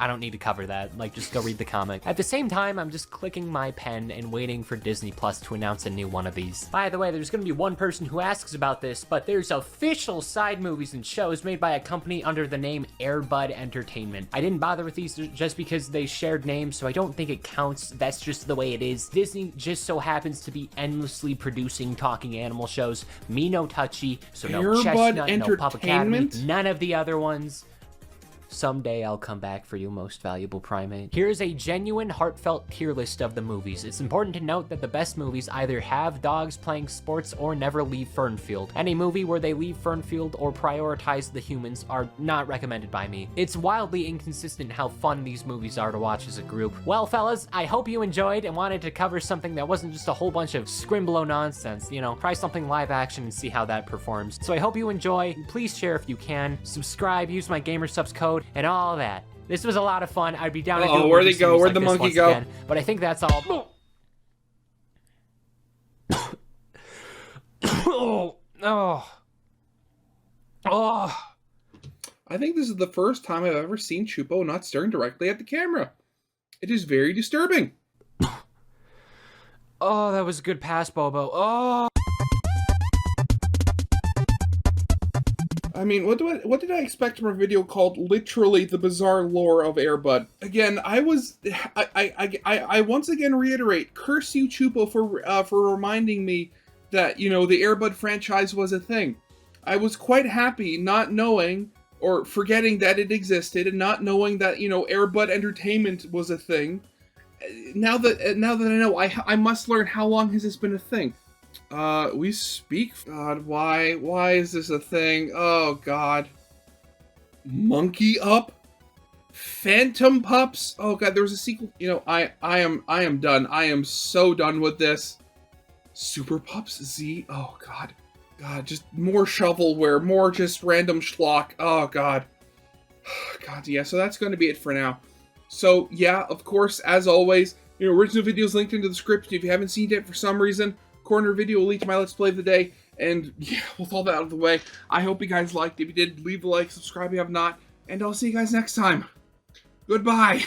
B: don't need to cover that. Like, just go read the comic. At the same time, I'm just clicking my pen and waiting for Disney Plus to announce a new one of these. By the way, there's gonna be one person who asks about this, but there's official side movies and shows made by a company under the name Airbud Entertainment. I didn't bother with these just because they shared names, so I don't think it counts. That's just the way it is. Disney just so happens to be endlessly producing talking animal shows. Me no touchy, so no
A: Airbud
B: Chestnut, no Pup Academy,
A: Entertainment?
B: none of the other ones. Someday I'll come back for you, most valuable primate. Here's a genuine, heartfelt tier list of the movies. It's important to note that the best movies either have dogs playing sports or never leave Fernfield. Any movie where they leave Fernfield or prioritize the humans are not recommended by me. It's wildly inconsistent how fun these movies are to watch as a group. Well, fellas, I hope you enjoyed and wanted to cover something that wasn't just a whole bunch of scrimblow nonsense. Try something live action and see how that performs. So I hope you enjoy. Please share if you can. Subscribe, use my GamerSubs code, and all that. This was a lot of fun. I'd be down to do a
A: where'd
B: movie
A: they go?
B: series
A: Where'd
B: like
A: the
B: this
A: monkey
B: once
A: go?
B: again, but I think that's all.
A: I think this is the first time I've ever seen Choopo not staring directly at the camera. It is very disturbing.
B: Oh, that was a good pass, Bobo. Oh.
A: I mean, what did I expect from a video called literally the bizarre lore of Airbud? Again, I once again reiterate, curse you, Choopo, for reminding me that, the Airbud franchise was a thing. I was quite happy not knowing, or forgetting that it existed, and not knowing that, Airbud Entertainment was a thing. Now that I know, I must learn, how long has this been a thing? We speak. God, why is this a thing? Oh God. Monkey Up? Phantom Pups? Oh God, there was a sequel. I am done. I am so done with this. Super Pups Z? Oh God. God, just more shovelware, more just random schlock. Oh God. God, yeah, so that's going to be it for now. So, yeah, of course, as always, original videos linked in the description. If you haven't seen it for some reason, corner video will lead to my Let's Play of the day. And, yeah, with all that out of the way, I hope you guys liked. If you did, leave a like, subscribe if you have not, and I'll see you guys next time. Goodbye.